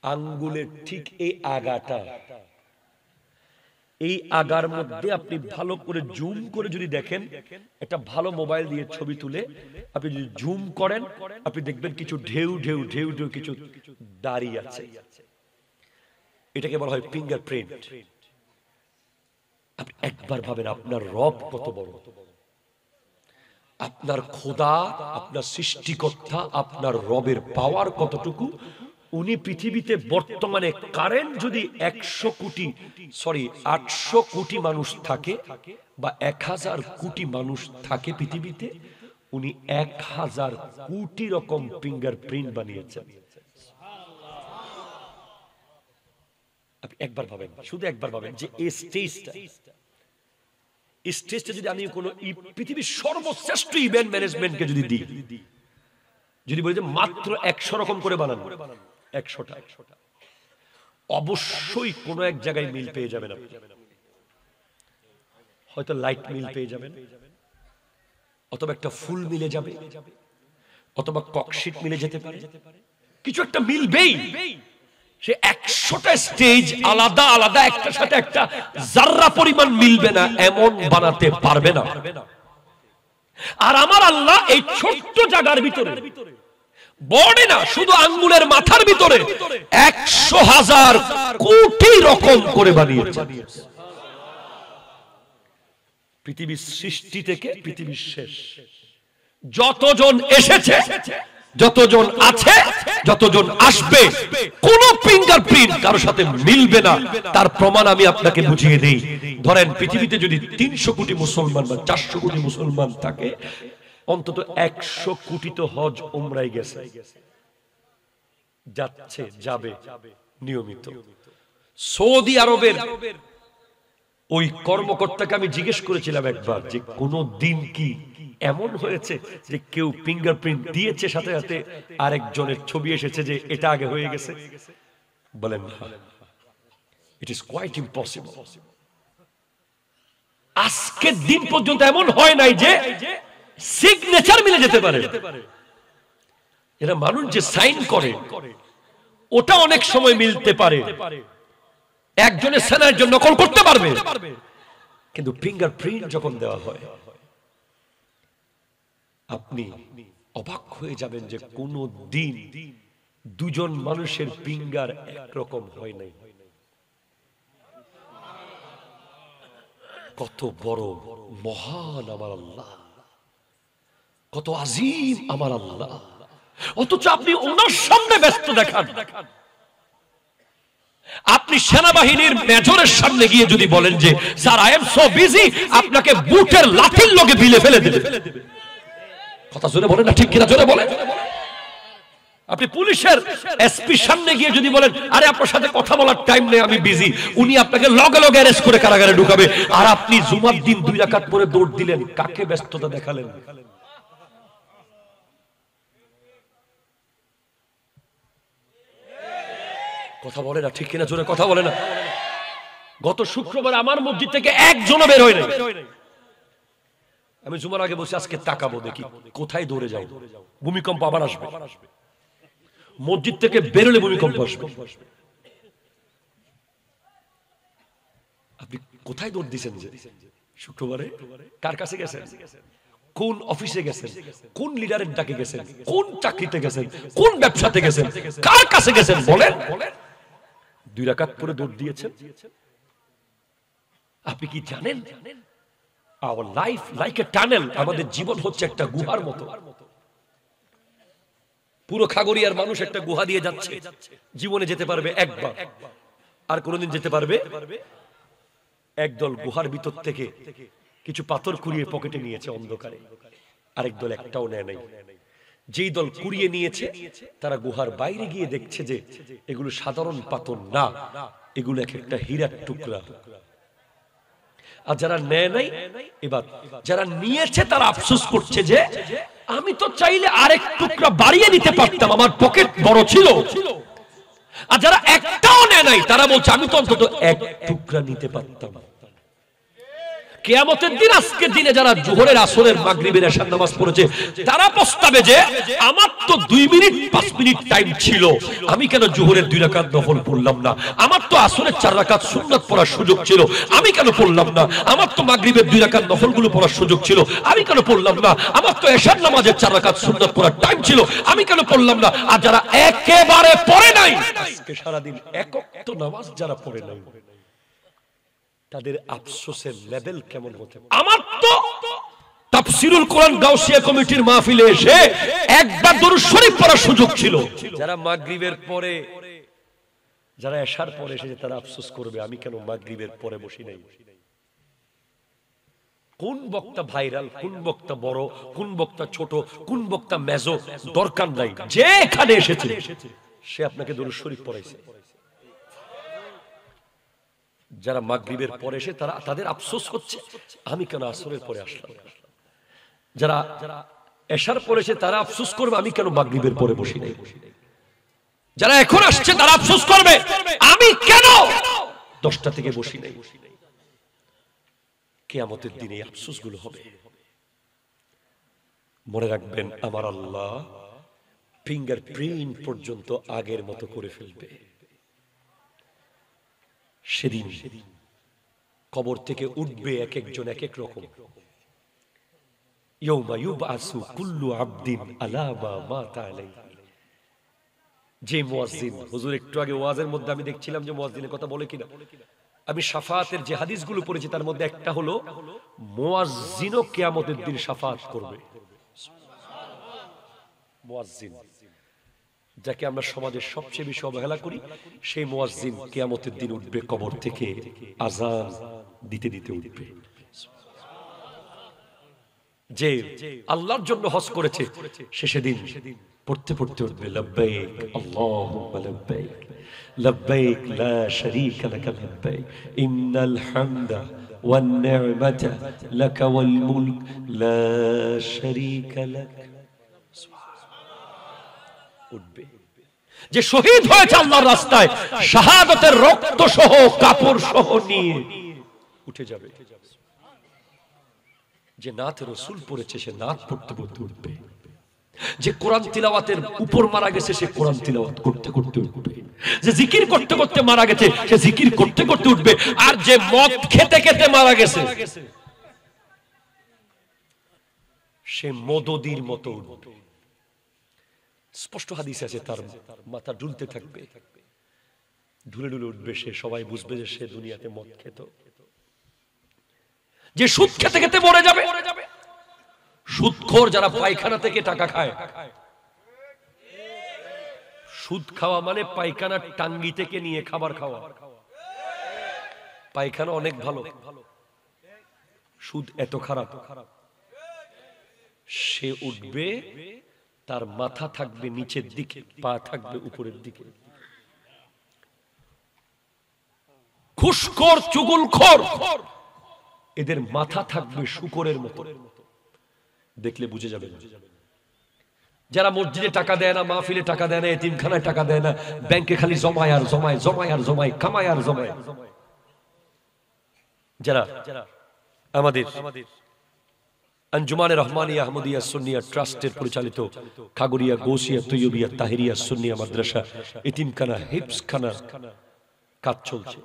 আঙ্গুলের ঠিক এই আগাটা, এই আগার মধ্যে আপনি ভালো করে জুম করে যদি দেখেন, একটা ভালো মোবাইল দিয়ে ছবি তুলে আপনি যদি জুম করেন, আপনি দেখবেন কিছু ঢেউ ঢেউ ঢেউ ঢেউ কিছু দাঁড়িয়ে আছে। এটাকে বলা হয় ফিঙ্গারপ্রিন্ট। আপনি একবার ভাবেন আপনার রব কত বড়, আপনার খোদা, আপনার সৃষ্টিকর্তা, আপনার রবের পাওয়ার কতটুকু। উনি পৃথিবীতে বর্তমানে কারেন্ট যদি 800 কোটি মানুষ থাকে বা 1000 কোটি মানুষ থাকে পৃথিবীতে, উনি 1000 কোটি রকম ফিঙ্গারপ্রিন্ট বানিয়েছেন। আপনি একবার ভাবেন, শুধু একবার ভাবেন যে এই স্টেজটা যদি আমি কোন পৃথিবীর সর্বশ্রেষ্ঠ ইভেন্ট ম্যানেজমেন্টকে যদি দিই, যদি বলি যে মাত্র 100 রকম করে বানানো, 100টা, অবশ্যই কোন এক জায়গায় মিল পেয়ে যাবেন। হয়তো লাইট মিল পেয়ে যাবেন, অথবা একটা ফুল মিলে যাবে, অথবা ককশিট মিলে যেতে পারে, কিছু একটা মিলবেই। সে 100টা স্টেজ আলাদা আলাদা, একটার সাথে একটা জাররা পরিমাণ মিলবে না, এমন বানাতে পারবে না। আর আমার আল্লাহ এই ছোট্ট জায়গার ভিতরে, বডি না, শুধু আঙ্গুলের মাথার ভিতরে 100,000 কোটি রকম করে বানিয়েছেন। পৃথিবীর সৃষ্টি থেকে পৃথিবীর শেষ, যতজন এসেছে, যতজন আছে, যতজন আসবে, কোন ফিঙ্গারপ্রিন্ট কারোর সাথে মিলবে না। তার প্রমাণ আমি আপনাকে বুঝিয়ে দেই। ধরেন পৃথিবীতে যদি 300 কোটি মুসলমান বা 400 কোটি মুসলমান থাকে, অন্তত 100 কোটি তো হজ উমরায় গেছে, যাচ্ছে, যাবে নিয়মিত। সৌদি আরবের ওই কর্মকর্তাকে আমি জিজ্ঞেস করেছিলাম একবার যে কোন দিন কি এমন হয়েছে যে কেউ ফিঙ্গারপ্রিন্ট দিয়েছে, সাথে সাথে আরেকজনের ছবি এসেছে যে এটা আগে হয়ে গেছে? বলেন ইট ইজ কোয়াইট ইম্পসিবল। আজকের দিন পর্যন্ত এমন হয় নাই যে সিগনেচার মিলে যেতে পারে। এরা মানুষ যে সাইন করে ওটা অনেক সময় মিলতে পারে, একজনের সেনার জন্য নকল করতে পারবে, কিন্তু ফিঙ্গারপ্রিন্ট যখন দেওয়া হয় আপনি অবাক হয়ে যাবেন যে কোন দিন দুজন মানুষের ফিঙ্গার একরকম হয় নাই। কত বড় মহান আমার আল্লাহ, কত আজিম আমার আল্লাহ, অথচ আপনি ওনার সামনে ব্যস্ত দেখান। আপনি সেনাবাহিনীর মেজরের সামনে গিয়ে যদি বলেন যে sir I am so busy, আপনাকে বুটের লাঠির লগে বিলে ফেলে দেবে। কথা জোরে বলেন না, ঠিক কিনা জোরে বলেন। আপনি পুলিশের এসপি সামনে গিয়ে যদি বলেন আরে আপনার সাথে কথা বলার টাইম নেই, আমি বিজি, উনি আপনাকে লগে লগে অ্যারেস্ট করে কারাগারে ঢুকাবে। আর আপনি জুমার দিন 2 রাকাত পরে দৌড় দিলেন, কাকে ব্যস্ততা দেখালেন? কথা বলে না, ঠিক কিনা জোরে কথা বলে না। গত শুক্রবার আমার মসজিদ থেকে একজনও বের হয় নাই। আমি জুমার আগে বসে আজকে তাকাবো দেখি কোথায় দৌড়ে যাই, ভূমিকম্প আবার আসবে, মসজিদ থেকে বেরোলে ভূমিকম্প আসবে। আপনি কোথায় দৌড় দিচ্ছেন যে শুক্রবারে? কার কাছে গেছেন? কোন অফিসে গেছেন? কোন লিডারের ডাকে গেছেন? কোন চাকরিতে গেছেন? কোন ব্যবসাতে গেছেন? কার কাছে গেছেন বলেন? 2 রাকাত পরে দৌড় দিয়েছেন। আপনি কি জানেন our life like a tunnel, আমাদের জীবন হচ্ছে একটা গুহার মতো। পুরো খাগড়িয়ার মানুষ একটা গুহা দিয়ে যাচ্ছে, জীবনে যেতে পারবে একবার, আর কোনদিন যেতে পারবে। একদল গুহার ভিতর থেকে কিছু পাথর কুড়িয়ে পকেটে নিয়েছে অন্ধকারে, আরেক দল একটাও নেয় নাই। যেই দল কুড়িয়ে নিয়েছে তারা গুহার বাইরে গিয়ে দেখছে যে এগুলো সাধারণ পাথর না, এগুলো এক একটা হীরার টুকরা। আর যারা নেয় নাই, এবার যারা নিয়েছে তারা আফসোস করছে যে আমি তো চাইলে আরেক টুকরা বাড়িয়ে নিতে পারতাম, আমার পকেট বড় ছিল। আর যারা একটাও নেয় নাই তারা বলছে আমি তো অন্তত এক টুকরা নিতে পারতাম। কিয়ামতের দিন, আজকের দিনে যারা জোহরের, আসরের, মাগরিবের, এশার নামাজ পড়েছে তারা পস্তাবে যে আমার তো 2 মিনিট 5 মিনিট টাইম ছিল, আমি কেন জোহরের 2 রাকাত নফল পড়লাম না? আমার তো আসরের 4 রাকাত সুন্নাত পড়ার সুযোগ ছিল, আমি কেন পড়লাম না? আমার তো মাগরিবের 2 রাকাত নফলগুলো পড়ার সুযোগ ছিল, আমি কেন পড়লাম না? আমার তো এশার নামাজের 4 রাকাত সুন্নাত পড়ার টাইম ছিল, আমি কেন পড়লাম না? আর যারা একেবারে পড়ে নাই, আজকে সারা দিন এক ওয়াক্ত নামাজ যারা পড়ে নাই, তাদের আফসোসের লেভেল কেমন হতে পারে? আমার তো তাফসীরুল কোরআন গাউসিয়া কমিটির মাহফিলে এসে একবার দরুদ শরীফ পড়ার সুযোগ ছিল। যারা মাগরিবের পরে, যারা এশার পরে এসেছে তারা আফসোস করবে আমি কেন মাগরিবের পরে বসি নাই। কোন বক্তা ভাইরাল, কোন বক্তা বড়, কোন বক্তা ছোট, কোন বক্তা মেজো, দরকার নাই। যে এখানে এসেছে সে আপনাকে দরুদ শরীফ পড়াইছে। যারা মাগরিবের পরে এসে তারা তাদের আফসোস হচ্ছে আমি কেন আসরের পরে আসলাম। যারা এশার পরে এসে তারা আফসোস করবে আমি কেন মাগরিবের পরে বসি নাই। যারা এখন আসছে তারা আফসোস করবে আমি কেন 10টা থেকে বসি নাই। কিয়ামতের দিনে এই আফসোসগুলো হবে। মনে রাখবেন আমার আল্লাহ ফিঙ্গারপ্রিন্ট পর্যন্ত আগের মতো করে ফেলবে। সেদিন কবর থেকে উঠবে এক একজন এক এক রকম। ইয়াউমা ইউবআসু কুল্লু আবদিন আলা মা মাতা আলাইহি। যে মুয়াজ্জিন, হুজুর একটু আগে ওয়াজের মধ্যে আমি দেখছিলাম যে মুয়াজ্জিনের কথা বলে কিনা, আমি শাফাতের যে হাদিসগুলো পড়েছি তার মধ্যে একটা হলো মুয়াজ্জিনও কিয়ামতের দিন শাফাত করবে। মুয়াজ্জিন যাকে আমরা সমাজের সবচেয়ে বেশি অবহেলা করি, সেই মুয়াজ্জিন কিয়ামতের দিন উঠবে কবর থেকে, আযান দিতে দিতে উঠবে। যে আল্লাহর জন্য হজ করেছে সে সেদিন পড়তে পড়তে উঠবে লাব্বাইক আল্লাহুম্মা লাব্বাইক লাব্বাইক লা শারীকা লাক লাব্বাইক ইন্নাল হামদা ওয়ান নি'মাতা লাক ওয়াল মুলক লা শারীকা লাক। উঠবে যে শহীদ হয়েছে আল্লাহর রাস্তায়, শাহাদাতের রক্ত সহ কাপড় সহ নিয়ে উঠে যাবে। যে নাত রাসূল পড়েছে সে নাত পড়তে পড়তে উঠবে। যে কোরআন তিলাওয়াতের উপর মারা গেছে সে কোরআন তিলাওয়াত করতে করতে উঠবে। যে জিকির করতে করতে মারা গেছে সে জিকির করতে করতে উঠবে। আর যে মদ খেতে খেতে মারা গেছে সে মদদির মতো উঠবে। স্পষ্ট হাদিস আছে তার মাথা ঢুলতে থাকবে, ঢুলে ঢুলে উঠবে সে, সবাই বুঝবে যে সে দুনিয়াতে মদ খেত। যে সুদ খেতে খেতে মরে যাবে, সুদখোর যারা পায়খানা থেকে টাকা খায়। সুদ খাওয়া মানে পায়খানার টাঙ্গি থেকে নিয়ে খাবার খাওয়া। পায়খানা অনেক ভালো, সুদ এত খারাপ। সে উঠবে, তার মাথা থাকবে নিচের দিকে, পা থাকবে উপরের দিকে। ঘুষখোর, চুগলখোর, এদের মাথা থাকবে শুকরের মতো। দেখলে বুঝে যাবে। যারা মসজিদে টাকা দেয় না, মাহফিলে টাকা দেয় না, এতিমখানায় টাকা দেয় না, ব্যাংকে খালি জমায় আর জমায়, জমায় আর জমায়, কামায় আর জমায়। যারা আমাদের আঞ্জুমানে রহমানিয়া আহমদিয়া সুন্নিয়া ট্রাস্টের পরিচালিত খাগড়িয়া গৌসিয়া তৈয়বিয়া তাহিরিয়া সুন্নিয়া মাদ্রাসা এতিমখানা হিফজখানা কাজ চলছে,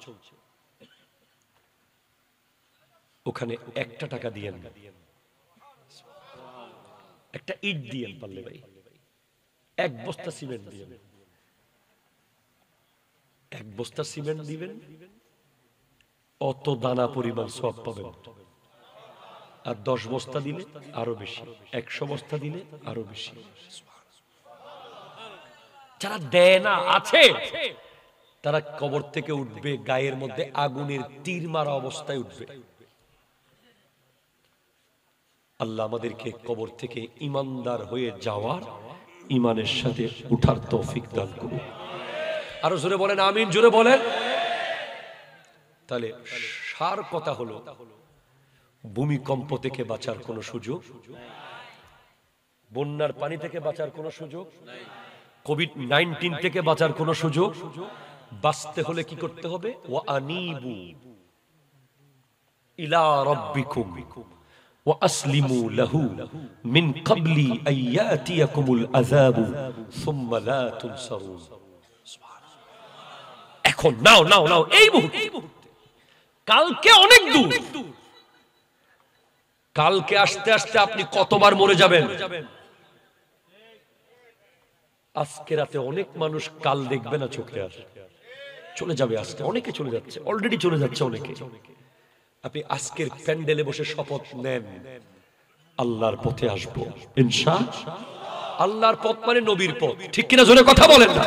ওখানে একটা টাকা দিয়েন না, একটা ইট দিয়েন পারলে ভাই, এক বস্তা সিমেন্ট দিবেন, এক বস্তা সিমেন্ট দিবেন, অত দানা পরিমাণ সওয়াব পাবেন। আর 10 বস্তা দিলে আরো বেশি, 100 বস্তা দিলে আরো বেশি। যারা দেয় না আছে তারা কবর থেকে উঠবে, গায়ের মধ্যে আগুনের তীর মারা অবস্থায় উঠবে। আল্লাহ আমাদেরকে কবর থেকে ঈমানদার হয়ে যাওয়ার ঈমানের সাথে উঠার তৌফিক দান করুন। আরো জোরে বলেন আমিন, জোরে বলেন। তাহলে সার কথা হলো, ভূমিকম্প থেকে বাঁচার কোনো সুযোগ, বন্যার পানি থেকে বাঁচার কোনো সুযোগ, কোভিড-19 থেকে বাঁচার কোনো সুযোগ। বাঁচতে হলে কি করতে হবে? ওয়া আনিবু ইলা রাব্বিকুম ওয়া আসলিমু লাহু মিন ক্বাবলি আইয়াতিয়াকুমুল আযাবু সুম্মা লা তুনসারুন। এখন নাও নাও নাও, এই মুহূর্তে, কালকে অনেক দূর, কালকে আসতে আসতে আপনি কতবার মরে যাবেন। আজকে রাতে অনেক মানুষ কাল দেখবে না চোখে, আর চলে যাবে আজকে, অনেকে চলে যাচ্ছে, অলরেডি চলে যাচ্ছে অনেকে। আপনি আজকের প্যান্ডেলে বসে শপথ নেন, আল্লাহর পথে আসবো ইনশাআল্লাহ। আল্লাহর পথ মানে নবীর পথ, ঠিক কিনা জোরে কথা বলেন না?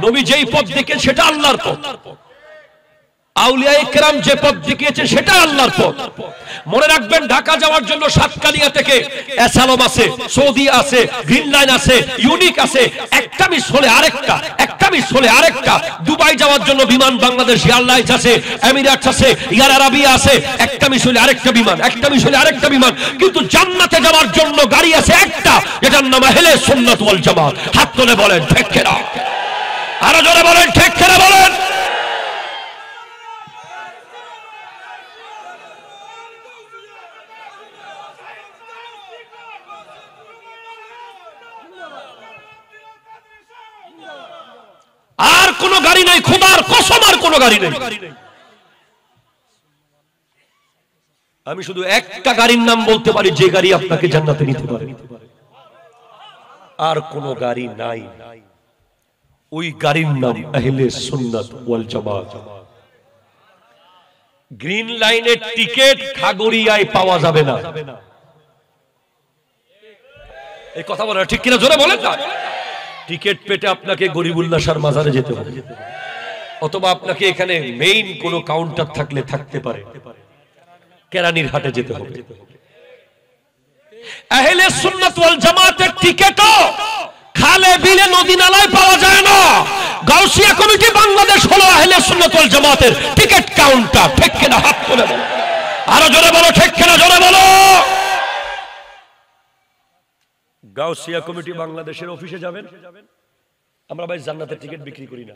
নবী যেই পথ দেখেন সেটা আল্লাহর পথ, আউলিয়ায়ে কেরাম যে পথ দেখিয়েছেন সেটা আল্লাহর পথ। মনে রাখবেন, ঢাকা যাওয়ার জন্য সাতকানিয়া থেকে অ্যাসালম আছে, সৌদি আছে, গ্রিন লাইন আছে, ইউনিক আছে, একটা মিস হলে আরেকটা, একটা মিস হলে আরেকটা। দুবাই যাওয়ার জন্য বিমান বাংলাদেশ এয়ারলাইন্স আছে, এমিরেটস আছে, এয়ার আরাবিয়া আছে, একটা মিস হলে আরেকটা বিমান, একটা মিস হলে আরেকটা বিমান। কিন্তু জান্নাতে যাওয়ার জন্য গাড়ি আছে একটা, যেটার নাম আহলে সুন্নাত ওয়াল জামাত। হাত তুলে বলেন ঠিক কিনা, আরো জোরে বলেন ঠিক কিনা বলেন। আর কোন গাড়ি নাই, খোদার কসম আর কোন গাড়ি নেই। আমি শুধু একটা গাড়ির নাম বলতে পারি যে গাড়ি আপনাকে জান্নাতে নিতে পারে, আর কোন গাড়ি নাই। ওই গাড়ির নাম আহলে সুন্নাত ওয়াল জামাত। গ্রিন লাইনের টিকিট খাগড়িয়ায় পাওয়া যাবে না। এই কথা বলা ঠিক কিনা জোরে বলেন না? টিকিট পেটে আপনাকে গরিবুল্লাহ শাহর মাজারে যেতে হবে, অথবা আপনাকে এখানে মেইন কোন কাউন্টার থাকলে থাকতে পারে, কেরানির হাটে যেতে হবে। আহলে সুন্নাত ওয়াল জামাতের টিকিটও খালে বিলে নদী নালায় পাওয়া যায় না। গাউসিয়া কমিটি বাংলাদেশ হলো আহলে সুন্নাত ওয়াল জামাতের টিকিট কাউন্টার, ঠিক কিনা? হাত তুলে বলো, আরো জোরে বলো ঠিক কিনা, জোরে বলো। গাউসিয়া কমিটি বাংলাদেশের অফিসে যাবেন, আমরা ভাই জান্নাতের টিকিট বিক্রি করি না,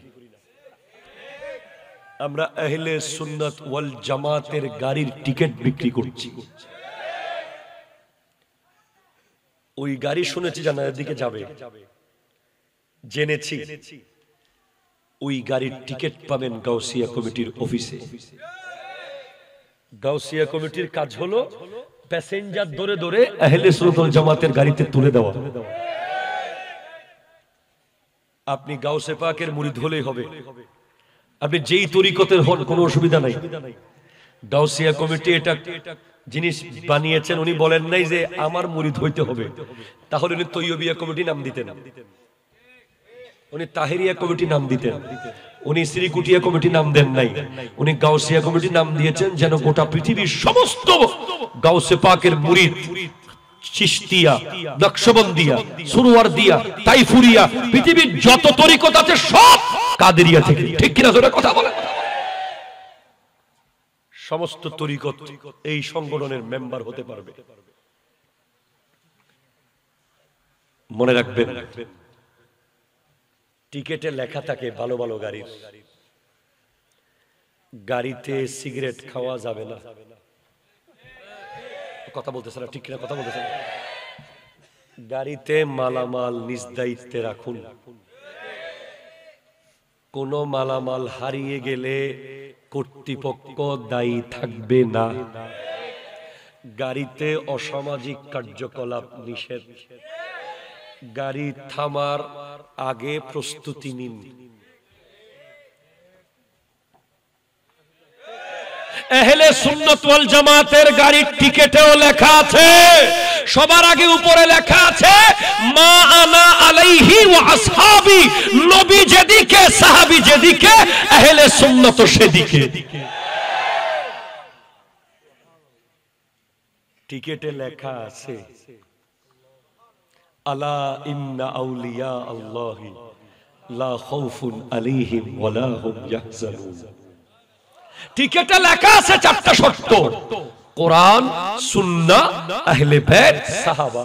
আমরা আহলে সুন্নাত ওয়াল জামাতের গাড়ির টিকিট বিক্রি করছি। ওই গাড়ি শুনেছি জান্নাতের দিকে যাবে, জেনেছি ওই গাড়ির টিকিট পাবেন গাউসিয়া কমিটির অফিসে। গাউসিয়া কমিটির কাজ হলো প্যাসেঞ্জার ধরে ধরে আহলে সুন্নাত ওয়াল জামাতের গাড়িতে তুলে দেওয়া। আপনি গাউসে পাকের মুরিদ হলেই হবে, আপনি যেই তরিকতের হন কোনো অসুবিধা নাই। গাউসিয়া কমিটি এটা জিনিস বানিয়েছেন, উনি বলেন নাই যে আমার মুরিদ হইতে হবে, তাহলে উনি তৈয়বিয়া কমিটি নাম দিতেন, উনি তাহেরিয়া কমিটি নাম দিতেন, উনি শ্রীকুটিয়া কমিটি নাম দেন নাই, উনি গাউসিয়া কমিটি নাম দিয়েছেন যেন গোটা পৃথিবীর সমস্ত গাউসে পাকের মুরিদ, চিশতিয়া, নকশবন্দিয়া, সুরওয়ারদিয়া, তাইফুরিয়া, পৃথিবীর যত তরিকত আছে সব কাদেরিয়া থেকে, ঠিক কিনা জোরে কথা বলেন। সমস্ত তরিকত এই সংগঠনের মেম্বার হতে পারবে। মনে রাখবেন, টিকেটে লেখা থাকে ভালো ভালো গাড়ির, গাড়িতে সিগারেট খাওয়া যাবে না। কথা বলতেছে না, ঠিক কিনা কথা বলতেছে না? গাড়িতে মালামাল নিজ দায়িত্বে রাখুন, কোন মালামাল হারিয়ে গেলে কর্তৃপক্ষ দায়ী থাকবে না। গাড়িতে অসামাজিক কার্যকলাপ নিষেধ। গাড়ি থামার আগে প্রস্তুতি নিন। আহলে সুন্নাত ওয়াল জামাতের গাড়ির টিকেটেও লেখা আছে, সবার আগে উপরে লেখা আছে মা আনা আলাইহি ওয়া আসহাবি, নবী যেদিকে সাহাবী যেদিকে আহলে সুন্নাত সেদিকে। টিকেটে লেখা আছে। আলা ইন্না আউলিয়া আল্লাহি লা খাউফুন আলাইহিম ওয়ালা হুম ইয়াহজানুন। টিকেটে লেখা আছে চারটা শর্ত, কোরআন, সুন্নাহ, আহলে বাইত, সাহাবা।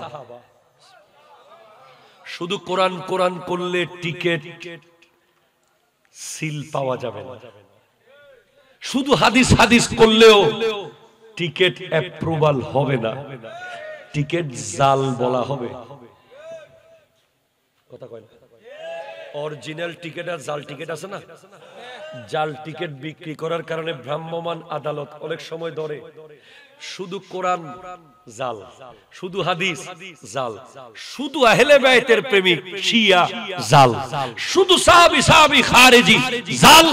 শুধু কোরআন কোরআন করলে টিকেট সিল পাওয়া যাবে না, শুধু হাদিস হাদিস করলেও টিকেট অ্যাপ্রুভাল হবে না, টিকেট জাল বলা হবে। কথা কয় না? অরিজিনাল টিকেট আর জাল টিকেট আছে না? জাল টিকেট বিক্রি করার কারণে ভ্রাম্যমাণ আদালত অনেক সময় ধরে শুধু কোরআন জাল, শুধু হাদিস জাল, শুধু আহলে বাইতের প্রেমিক শিয়া জাল, শুধু সাহাবী সাহাবী খারেজি জাল।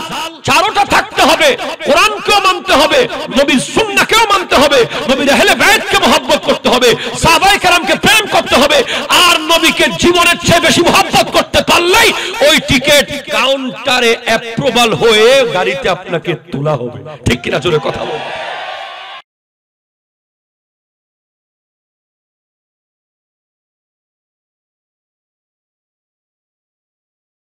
চারটা থাকতে হবে, কোরআনকেও মানতে হবে, নবীর সুন্নাহকেও মানতে হবে, নবীর আহলে বাইতকে মহব্বত করতে হবে, সাহাবায়ে কেরামকে প্রেম করতে হবে, আর নবীকে জীবনের চেয়ে বেশি মহব্বত করতে পারলেই ওই টিকেট কাউন্টারে অ্যাপ্রুভাল হয়ে গাড়িতে আপনাকে তোলা হবে। ঠিক কিনা জোরে কথা বলুন।